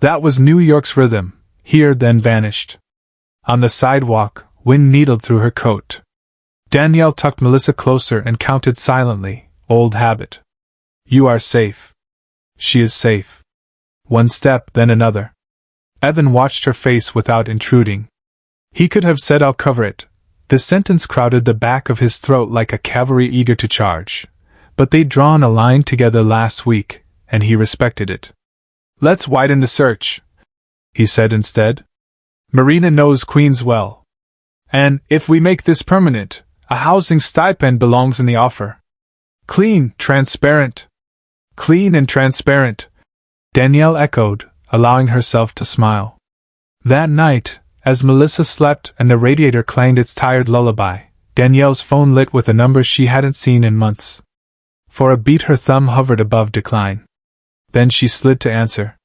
That was New York's rhythm, here then vanished. On the sidewalk, wind needled through her coat. Danielle tucked Melissa closer and counted silently, old habit. "You are safe." "She is safe." One step, then another. Evan watched her face without intruding. He could have said, "I'll cover it." The sentence crowded the back of his throat like a cavalry eager to charge. But they'd drawn a line together last week, and he respected it. "Let's widen the search," he said instead. "Marina knows Queens well. And, if we make this permanent, a housing stipend belongs in the offer. Clean, transparent." "Clean and transparent," Danielle echoed, allowing herself to smile. That night, as Melissa slept and the radiator clanged its tired lullaby, Danielle's phone lit with a number she hadn't seen in months. For a beat her thumb hovered above decline. Then she slid to answer.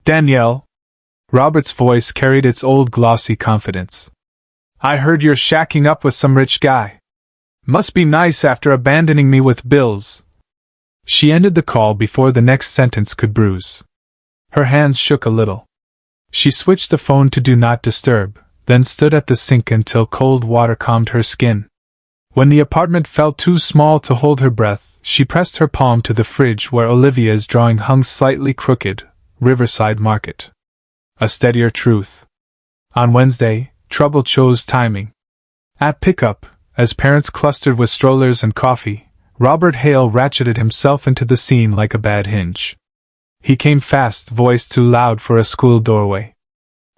"Danielle." Robert's voice carried its old glossy confidence. "I heard you're shacking up with some rich guy. Must be nice after abandoning me with bills." She ended the call before the next sentence could bruise. Her hands shook a little. She switched the phone to Do Not Disturb, then stood at the sink until cold water calmed her skin. When the apartment felt too small to hold her breath, she pressed her palm to the fridge where Olivia's drawing hung slightly crooked, Riverside Market. A steadier truth. On Wednesday, trouble chose timing. At pickup, as parents clustered with strollers and coffee, Robert Hale ratcheted himself into the scene like a bad hinge. He came fast, voice too loud for a school doorway.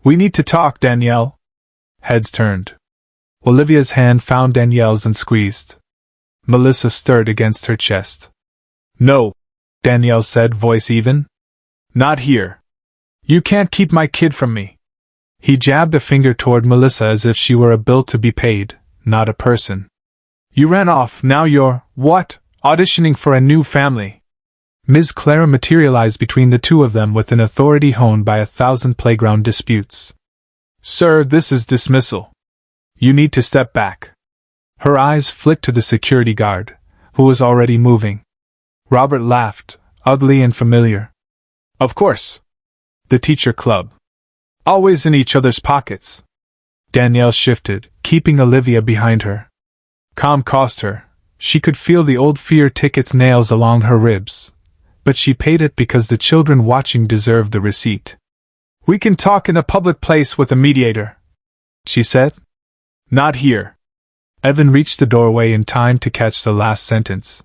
"We need to talk, Danielle." Heads turned. Olivia's hand found Danielle's and squeezed. Melissa stirred against her chest. "No," Danielle said, voice even. "Not here. You can't keep my kid from me." He jabbed a finger toward Melissa as if she were a bill to be paid, not a person. "You ran off, now you're, what, auditioning for a new family." Ms. Clara materialized between the two of them with an authority honed by 1,000 playground disputes. "Sir, this is dismissal. You need to step back." Her eyes flicked to the security guard, who was already moving. Robert laughed, ugly and familiar. Of course. The teacher club. Always in each other's pockets. Danielle shifted, keeping Olivia behind her. Calm cost her. She could feel the old fear tick its nails along her ribs. But she paid it because the children watching deserved the receipt. We can talk in a public place with a mediator, she said. Not here. Evan reached the doorway in time to catch the last sentence.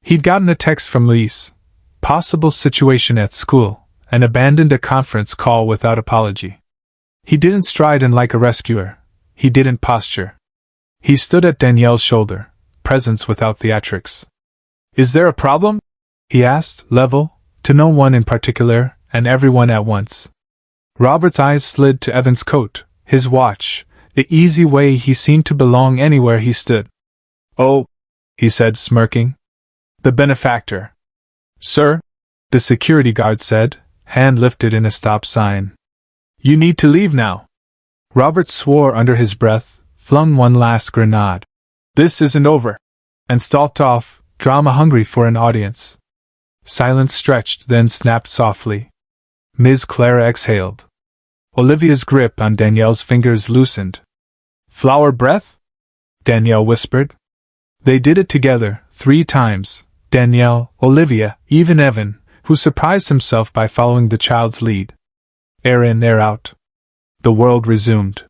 He'd gotten a text from Lise. Possible situation at school, and abandoned a conference call without apology. He didn't stride in like a rescuer. He didn't posture. He stood at Danielle's shoulder, presence without theatrics. Is there a problem? He asked, level, to no one in particular, and everyone at once. Robert's eyes slid to Evan's coat, his watch, the easy way he seemed to belong anywhere he stood. Oh, he said, smirking. The benefactor. Sir, the security guard said, hand lifted in a stop sign. You need to leave now. Robert swore under his breath, flung one last grenade. This isn't over. And stalked off, drama-hungry for an audience. Silence stretched, then snapped softly. Ms. Clara exhaled. Olivia's grip on Danielle's fingers loosened. Flower breath? Danielle whispered. They did it together, 3 times. Danielle, Olivia, even Evan, who surprised himself by following the child's lead. Air in, air out. The world resumed.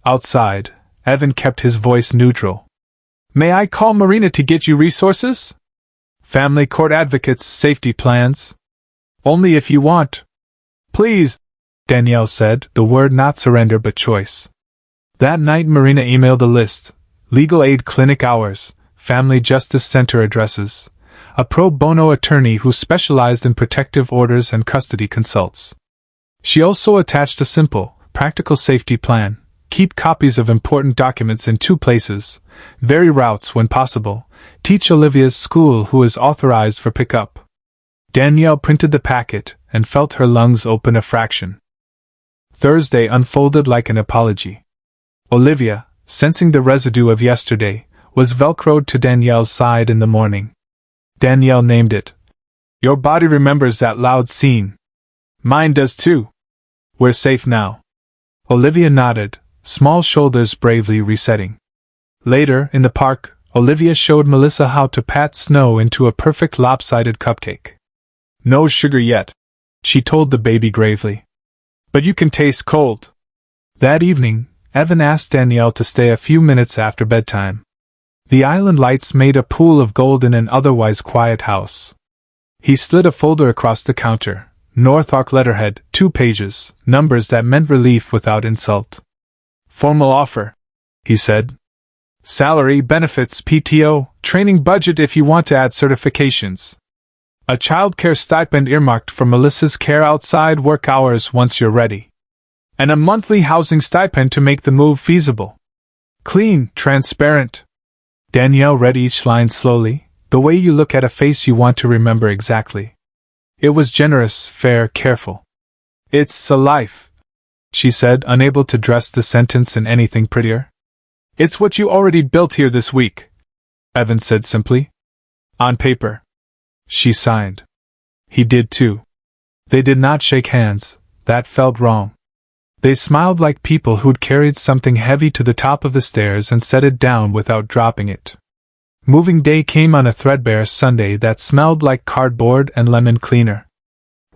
Outside, Evan kept his voice neutral. May I call Marina to get you resources? Family court advocates, safety plans? Only if you want. Please, Danielle said, the word not surrender but choice. That night Marina emailed a list. Legal aid clinic hours, family justice center addresses. A pro bono attorney who specialized in protective orders and custody consults. She also attached a simple, practical safety plan. Keep copies of important documents in 2 places. Vary routes when possible. Teach Olivia's school who is authorized for pickup. Danielle printed the packet and felt her lungs open a fraction. Thursday unfolded like an apology. Olivia, sensing the residue of yesterday, was velcroed to Danielle's side in the morning. Danielle named it. Your body remembers that loud scene. Mine does too. We're safe now. Olivia nodded, small shoulders bravely resetting. Later, in the park, Olivia showed Melissa how to pat snow into a perfect lopsided cupcake. No sugar yet, she told the baby gravely. But you can taste cold. That evening, Evan asked Danielle to stay a few minutes after bedtime. The island lights made a pool of gold in an otherwise quiet house. He slid a folder across the counter. North Arc letterhead, 2 pages, numbers that meant relief without insult. Formal offer, he said. Salary, benefits, PTO, training budget if you want to add certifications. A childcare stipend earmarked for Melissa's care outside work hours once you're ready. And a monthly housing stipend to make the move feasible. Clean, transparent. Danielle read each line slowly, the way you look at a face you want to remember exactly. It was generous, fair, careful. It's a life, she said, unable to dress the sentence in anything prettier. It's what you already built here this week, Evan said simply. On paper. She signed. He did too. They did not shake hands, that felt wrong. They smiled like people who'd carried something heavy to the top of the stairs and set it down without dropping it. Moving day came on a threadbare Sunday that smelled like cardboard and lemon cleaner.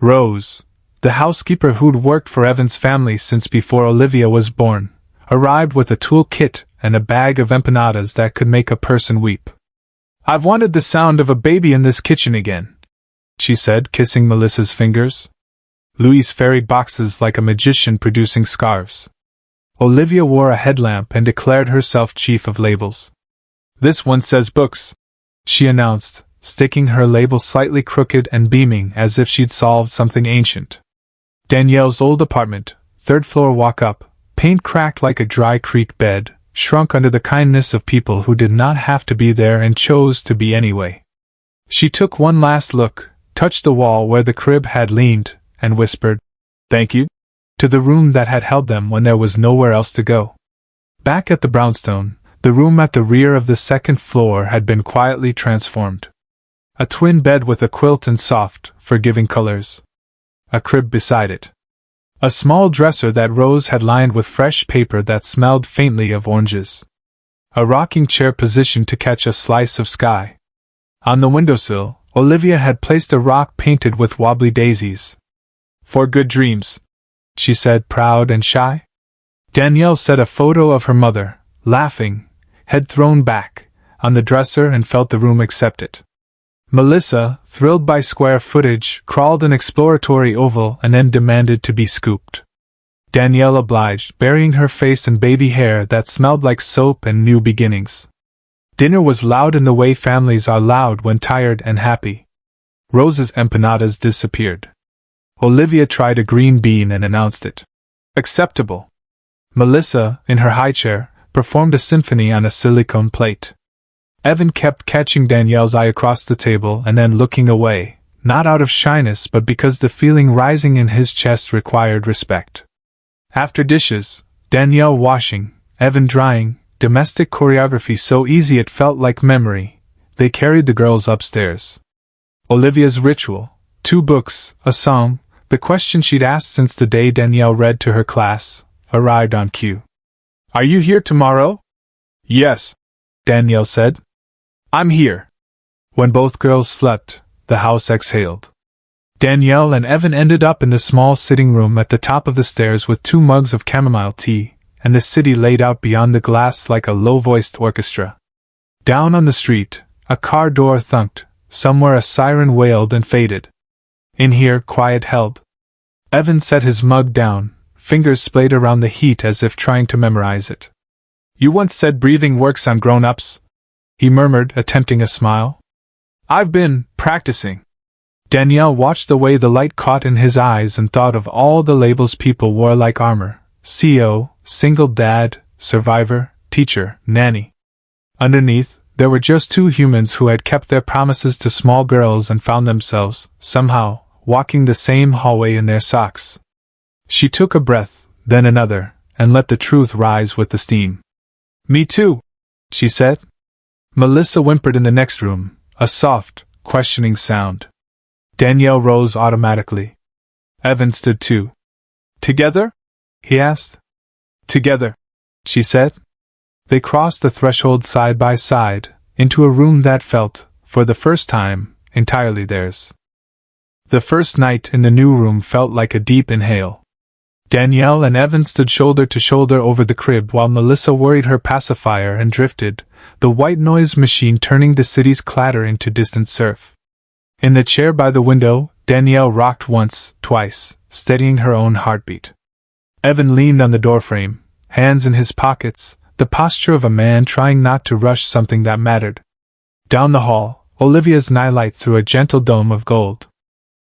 Rose, the housekeeper who'd worked for Evan's family since before Olivia was born, arrived with a tool kit and a bag of empanadas that could make a person weep. I've wanted the sound of a baby in this kitchen again, she said, kissing Melissa's fingers. Louise ferried boxes like a magician producing scarves. Olivia wore a headlamp and declared herself chief of labels. This one says books, she announced, sticking her label slightly crooked and beaming as if she'd solved something ancient. Danielle's old apartment, 3rd floor walk up, paint cracked like a dry creek bed, shrunk under the kindness of people who did not have to be there and chose to be anyway. She took one last look, touched the wall where the crib had leaned, and whispered, "Thank you," to the room that had held them when there was nowhere else to go. Back at the brownstone, the room at the rear of the 2nd floor had been quietly transformed. A twin bed with a quilt and soft, forgiving colors. a crib beside it. A small dresser that Rose had lined with fresh paper that smelled faintly of oranges. A rocking chair positioned to catch a slice of sky. On the windowsill, Olivia had placed a rock painted with wobbly daisies. "For good dreams," she said, proud and shy. Danielle set a photo of her mother, laughing, head thrown back, on the dresser and felt the room accept it. Melissa, thrilled by square footage, crawled an exploratory oval and then demanded to be scooped. Danielle obliged, burying her face in baby hair that smelled like soap and new beginnings. Dinner was loud in the way families are loud when tired and happy. Rose's empanadas disappeared. Olivia tried a green bean and announced it. Acceptable. Melissa, in her high chair, performed a symphony on a silicone plate. Evan kept catching Danielle's eye across the table and then looking away, not out of shyness but because the feeling rising in his chest required respect. After dishes, Danielle washing, Evan drying, domestic choreography so easy it felt like memory, they carried the girls upstairs. Olivia's ritual, 2 books, a song, the question she'd asked since the day Danielle read to her class, arrived on cue. "Are you here tomorrow?" "Yes," Danielle said. "I'm here." When both girls slept, the house exhaled. Danielle and Evan ended up in the small sitting room at the top of the stairs with 2 mugs of chamomile tea, and the city laid out beyond the glass like a low-voiced orchestra. Down on the street, a car door thunked, somewhere a siren wailed and faded. In here, quiet held. Evan set his mug down, fingers splayed around the heat as if trying to memorize it. "You once said breathing works on grown-ups," he murmured, attempting a smile. "I've been practicing." Danielle watched the way the light caught in his eyes and thought of all the labels people wore like armor: CEO, single dad, survivor, teacher, nanny. Underneath, there were just 2 humans who had kept their promises to small girls and found themselves, somehow, walking the same hallway in their socks. She took a breath, then another, and let the truth rise with the steam. "Me too," she said. Melissa whimpered in the next room, a soft, questioning sound. Danielle rose automatically. Evan stood too. "Together?" he asked. "Together," she said. They crossed the threshold side by side, into a room that felt, for the first time, entirely theirs. The first night in the new room felt like a deep inhale. Danielle and Evan stood shoulder to shoulder over the crib while Melissa worried her pacifier and drifted, the white noise machine turning the city's clatter into distant surf. In the chair by the window, Danielle rocked once, twice, steadying her own heartbeat. Evan leaned on the doorframe, hands in his pockets, the posture of a man trying not to rush something that mattered. Down the hall, Olivia's nightlight threw a gentle dome of gold.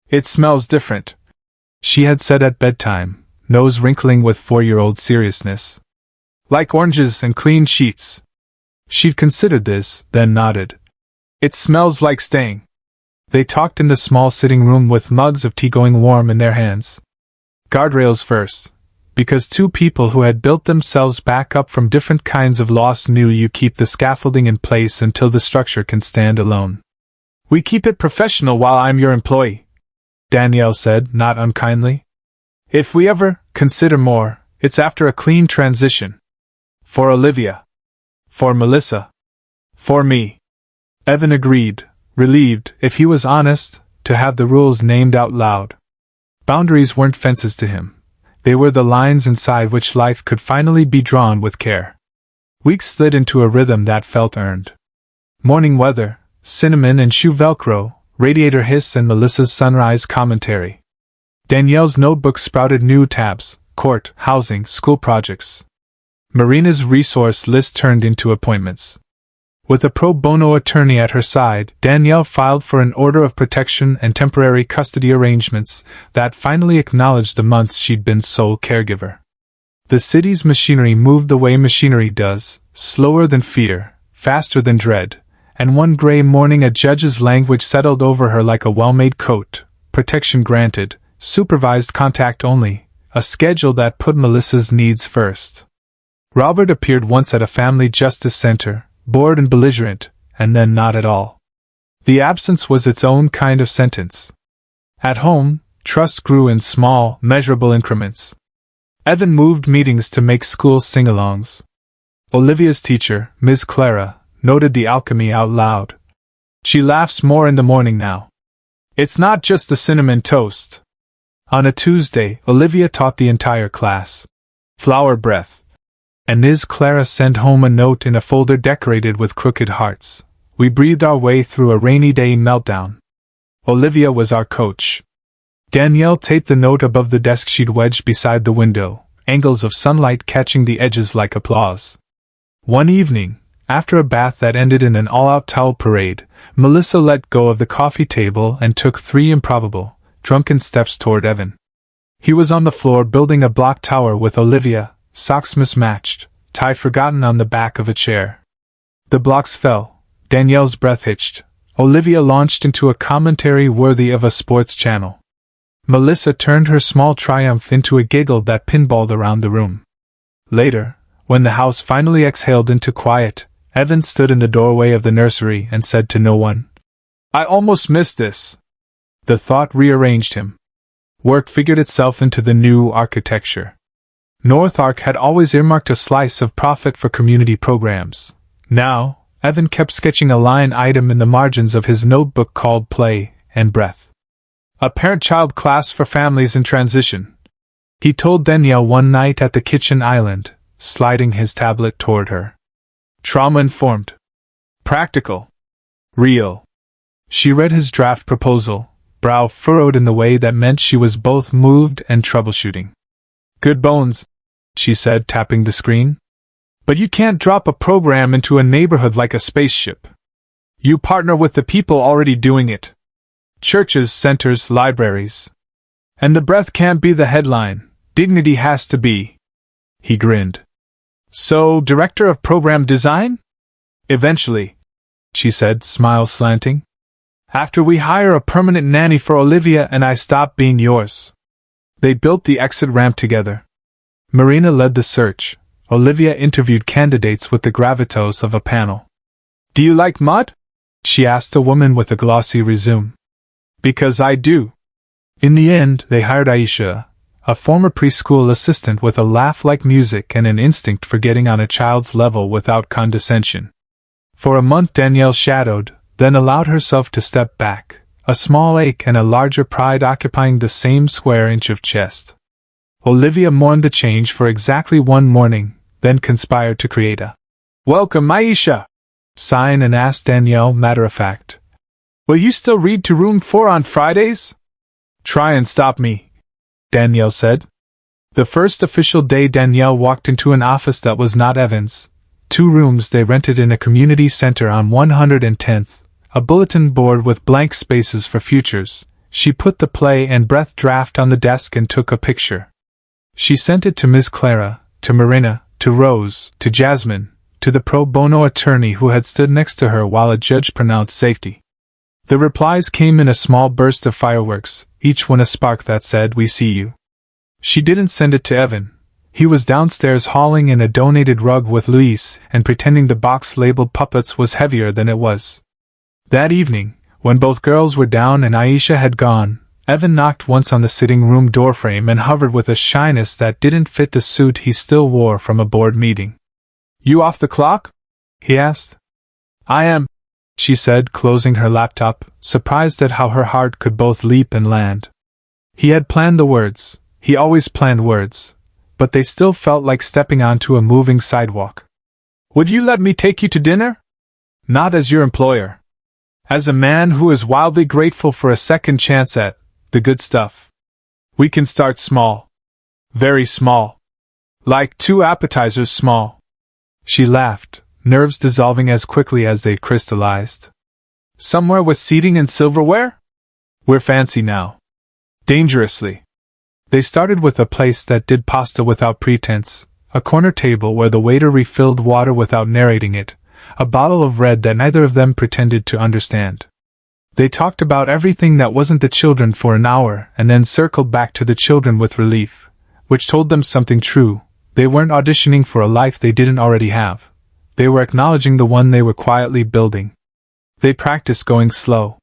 "It smells different," she had said at bedtime, nose wrinkling with 4-year-old seriousness. "Like oranges and clean sheets." She'd considered this, then nodded. "It smells like staying." They talked in the small sitting room with mugs of tea going warm in their hands. Guardrails first, because 2 people who had built themselves back up from different kinds of loss knew you keep the scaffolding in place until the structure can stand alone. "We keep it professional while I'm your employee," Danielle said, not unkindly. "If we ever consider more, it's after a clean transition. For Olivia. For Melissa. For me." Evan agreed, relieved, if he was honest, to have the rules named out loud. Boundaries weren't fences to him. They were the lines inside which life could finally be drawn with care. Weeks slid into a rhythm that felt earned. Morning weather, cinnamon and shoe velcro, radiator hiss and Melissa's sunrise commentary. Danielle's notebook sprouted new tabs: court, housing, school projects. Marina's resource list turned into appointments. With a pro bono attorney at her side, Danielle filed for an order of protection and temporary custody arrangements that finally acknowledged the months she'd been sole caregiver. The city's machinery moved the way machinery does, slower than fear, faster than dread, and one gray morning a judge's language settled over her like a well-made coat: protection granted, supervised contact only, a schedule that put Melissa's needs first. Robert appeared once at a family justice center, bored and belligerent, and then not at all. The absence was its own kind of sentence. At home, trust grew in small, measurable increments. Evan moved meetings to make school sing-alongs. Olivia's teacher, Ms. Clara, noted the alchemy out loud. She laughs more in the morning now. It's not just the cinnamon toast. On a Tuesday, Olivia taught the entire class. Flower breath. And Ms. Clara sent home a note in a folder decorated with crooked hearts. We breathed our way through a rainy day meltdown. Olivia was our coach. Danielle taped the note above the desk she'd wedged beside the window, angles of sunlight catching the edges like applause. One evening, after a bath that ended in an all-out towel parade, Melissa let go of the coffee table and took 3 improbable, drunken steps toward Evan. He was on the floor building a block tower with Olivia, socks mismatched, tie forgotten on the back of a chair. The blocks fell, Danielle's breath hitched. Olivia launched into a commentary worthy of a sports channel. Melissa turned her small triumph into a giggle that pinballed around the room. Later, when the house finally exhaled into quiet, Evan stood in the doorway of the nursery and said to no one, "I almost missed this." The thought rearranged him. Work figured itself into the new architecture. North Ark had always earmarked a slice of profit for community programs. Now, Evan kept sketching a line item in the margins of his notebook called Play and Breath. A parent-child class for families in transition. He told Danielle one night at the kitchen island, sliding his tablet toward her. Trauma-informed. Practical. Real. She read his draft proposal, brow furrowed in the way that meant she was both moved and troubleshooting. "Good bones," she said, tapping the screen. "But you can't drop a program into a neighborhood like a spaceship. You partner with the people already doing it. Churches, centers, libraries. And the breath can't be the headline, dignity has to be." He grinned. "So, director of program design?" "Eventually," she said, smile slanting. "After we hire a permanent nanny for Olivia and I stop being yours." They built the exit ramp together. Marina led the search. Olivia interviewed candidates with the gravitas of a panel. "Do you like mud?" she asked a woman with a glossy resume. "Because I do." In the end, they hired Aisha, a former preschool assistant with a laugh like music and an instinct for getting on a child's level without condescension. For a month Danielle shadowed, then allowed herself to step back, a small ache and a larger pride occupying the same square inch of chest. Olivia mourned the change for exactly one morning, then conspired to create a "Welcome, Aisha" sign and asked Danielle matter-of-fact, "Will you still read to room 4 on Fridays?" "Try and stop me," Danielle said. The first official day Danielle walked into an office that was not Evan's. 2 rooms they rented in a community center on 110th, a bulletin board with blank spaces for futures. She put the Play and Breath draft on the desk and took a picture. She sent it to Ms. Clara, to Marina, to Rose, to Jasmine, to the pro bono attorney who had stood next to her while a judge pronounced safety. The replies came in a small burst of fireworks, each one a spark that said, "We see you." She didn't send it to Evan. He was downstairs hauling in a donated rug with Luis and pretending the box labeled puppets was heavier than it was. That evening, when both girls were down and Aisha had gone, Evan knocked once on the sitting room doorframe and hovered with a shyness that didn't fit the suit he still wore from a board meeting. "You off the clock?" he asked. "I am," she said, closing her laptop, surprised at how her heart could both leap and land. He had planned the words, he always planned words, but they still felt like stepping onto a moving sidewalk. "Would you let me take you to dinner?" "Not as your employer. As a man who is wildly grateful for a second chance at the good stuff. We can start small. Very small. Like 2 appetizers small." She laughed, nerves dissolving as quickly as they crystallized. "Somewhere with seating and silverware? We're fancy now." Dangerously. They started with a place that did pasta without pretense, a corner table where the waiter refilled water without narrating it, a bottle of red that neither of them pretended to understand. They talked about everything that wasn't the children for an hour and then circled back to the children with relief, which told them something true. They weren't auditioning for a life they didn't already have. They were acknowledging the one they were quietly building. They practiced going slow.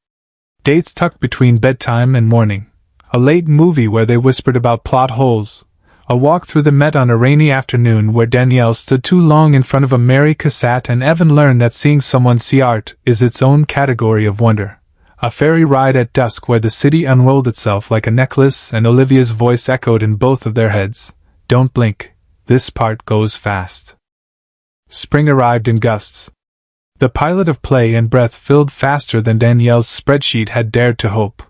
Dates tucked between bedtime and morning. a late movie where they whispered about plot holes, a walk through the Met on a rainy afternoon where Danielle stood too long in front of a Mary Cassatt and Evan learned that seeing someone see art is its own category of wonder. A ferry ride at dusk where the city unrolled itself like a necklace and Olivia's voice echoed in both of their heads. Don't blink, this part goes fast. Spring arrived in gusts. The pilot of Play and Breath filled faster than Danielle's spreadsheet had dared to hope.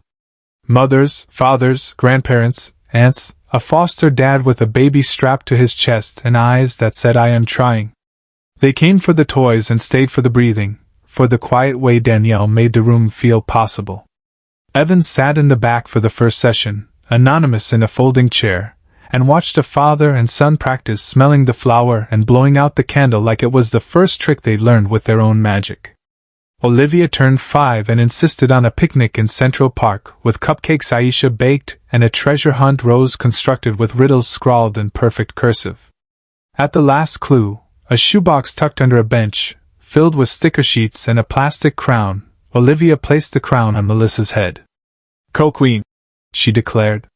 Mothers, fathers, grandparents, aunts, a foster dad with a baby strapped to his chest and eyes that said I am trying. They came for the toys and stayed for the breathing, for the quiet way Danielle made the room feel possible. Evan sat in the back for the first session, anonymous in a folding chair, and watched a father and son practice smelling the flower and blowing out the candle like it was the first trick they'd learned with their own magic. Olivia turned 5 and insisted on a picnic in Central Park with cupcakes Aisha baked and a treasure hunt Rose constructed with riddles scrawled in perfect cursive. At the last clue, a shoebox tucked under a bench, filled with sticker sheets and a plastic crown, Olivia placed the crown on Melissa's head. "Co-queen," she declared.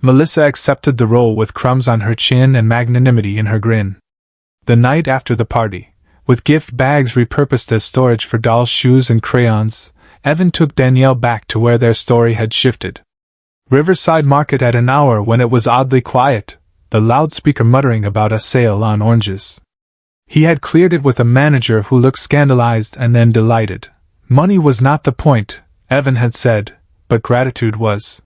Melissa accepted the role with crumbs on her chin and magnanimity in her grin. The night after the party, with gift bags repurposed as storage for dolls' shoes and crayons, Evan took Danielle back to where their story had shifted. Riverside Market at an hour when it was oddly quiet, the loudspeaker muttering about a sale on oranges. He had cleared it with a manager who looked scandalized and then delighted. Money was not the point, Evan had said, but gratitude was.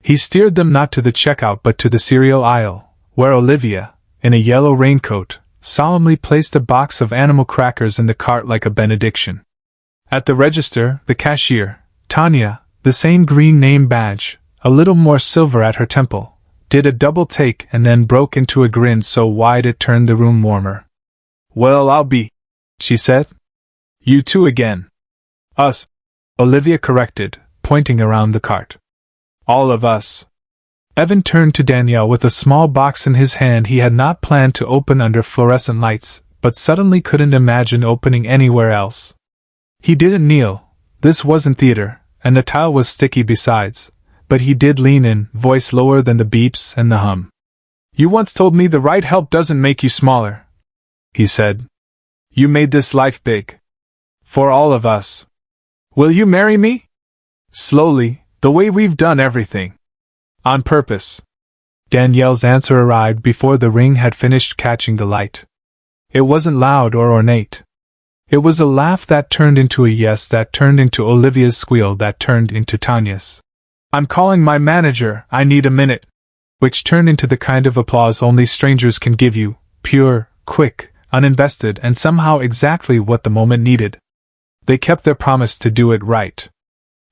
He steered them not to the checkout but to the cereal aisle, where Olivia, in a yellow raincoat, solemnly placed a box of animal crackers in the cart like a benediction. At the register, the cashier, Tanya, the same green name badge, a little more silver at her temple, did a double take and then broke into a grin so wide it turned the room warmer. "Well, I'll be," she said. "You two again." "Us," Olivia corrected, pointing around the cart. "All of us." Evan turned to Danielle with a small box in his hand he had not planned to open under fluorescent lights, but suddenly couldn't imagine opening anywhere else. He didn't kneel, this wasn't theater, and the tile was sticky besides, but he did lean in, voice lower than the beeps and the hum. "You once told me the right help doesn't make you smaller," he said. "You made this life big. For all of us. Will you marry me? Slowly, the way we've done everything. On purpose." Danielle's answer arrived before the ring had finished catching the light. It wasn't loud or ornate. It was a laugh that turned into a yes that turned into Olivia's squeal that turned into Tanya's. "I'm calling my manager, I need a minute," which turned into the kind of applause only strangers can give you, pure, quick, uninvested and somehow exactly what the moment needed. They kept their promise to do it right.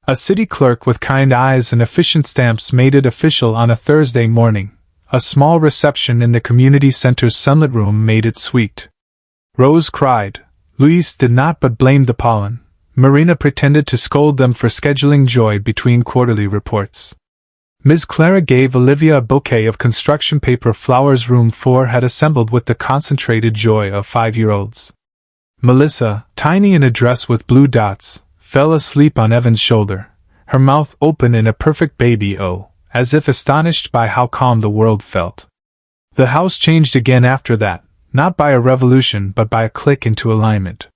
A city clerk with kind eyes and efficient stamps made it official on a Thursday morning. A small reception in the community center's sunlit room made it sweet. Rose cried. Louise did not but blamed the pollen. Marina pretended to scold them for scheduling Joy between quarterly reports. Ms. Clara gave Olivia a bouquet of construction paper flowers room 4 had assembled with the concentrated joy of 5-year-olds. Melissa, tiny in a dress with blue dots, fell asleep on Evan's shoulder, her mouth open in a perfect baby O, as if astonished by how calm the world felt. The house changed again after that, not by a revolution but by a click into alignment.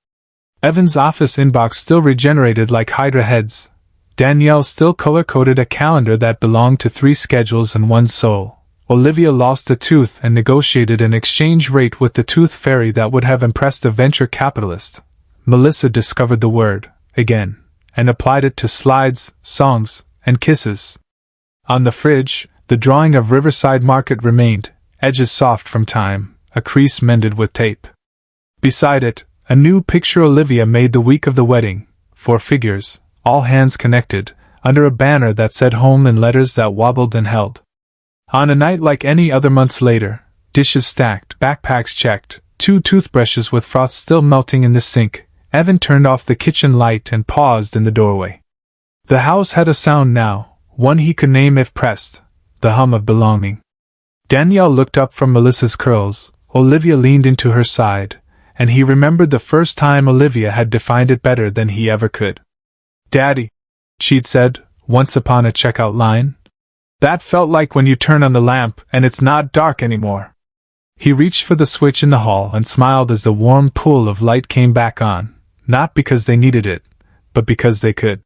Evan's office inbox still regenerated like Hydra heads. Danielle still color-coded a calendar that belonged to 3 schedules and 1 soul. Olivia lost a tooth and negotiated an exchange rate with the tooth fairy that would have impressed a venture capitalist. Melissa discovered the word, again, and applied it to slides, songs, and kisses. On the fridge, the drawing of Riverside Market remained, edges soft from time, a crease mended with tape. Beside it, a new picture Olivia made the week of the wedding, 4 figures, all hands connected, under a banner that said home in letters that wobbled and held. On a night like any other months later, dishes stacked, backpacks checked, 2 toothbrushes with froth still melting in the sink, Evan turned off the kitchen light and paused in the doorway. The house had a sound now, one he could name if pressed, the hum of belonging. Danielle looked up from Melissa's curls, Olivia leaned into her side, and he remembered the first time Olivia had defined it better than he ever could. "Daddy," she'd said, once upon a checkout line. That felt like when you turn on the lamp and it's not dark anymore. He reached for the switch in the hall and smiled as the warm pool of light came back on, not because they needed it, but because they could.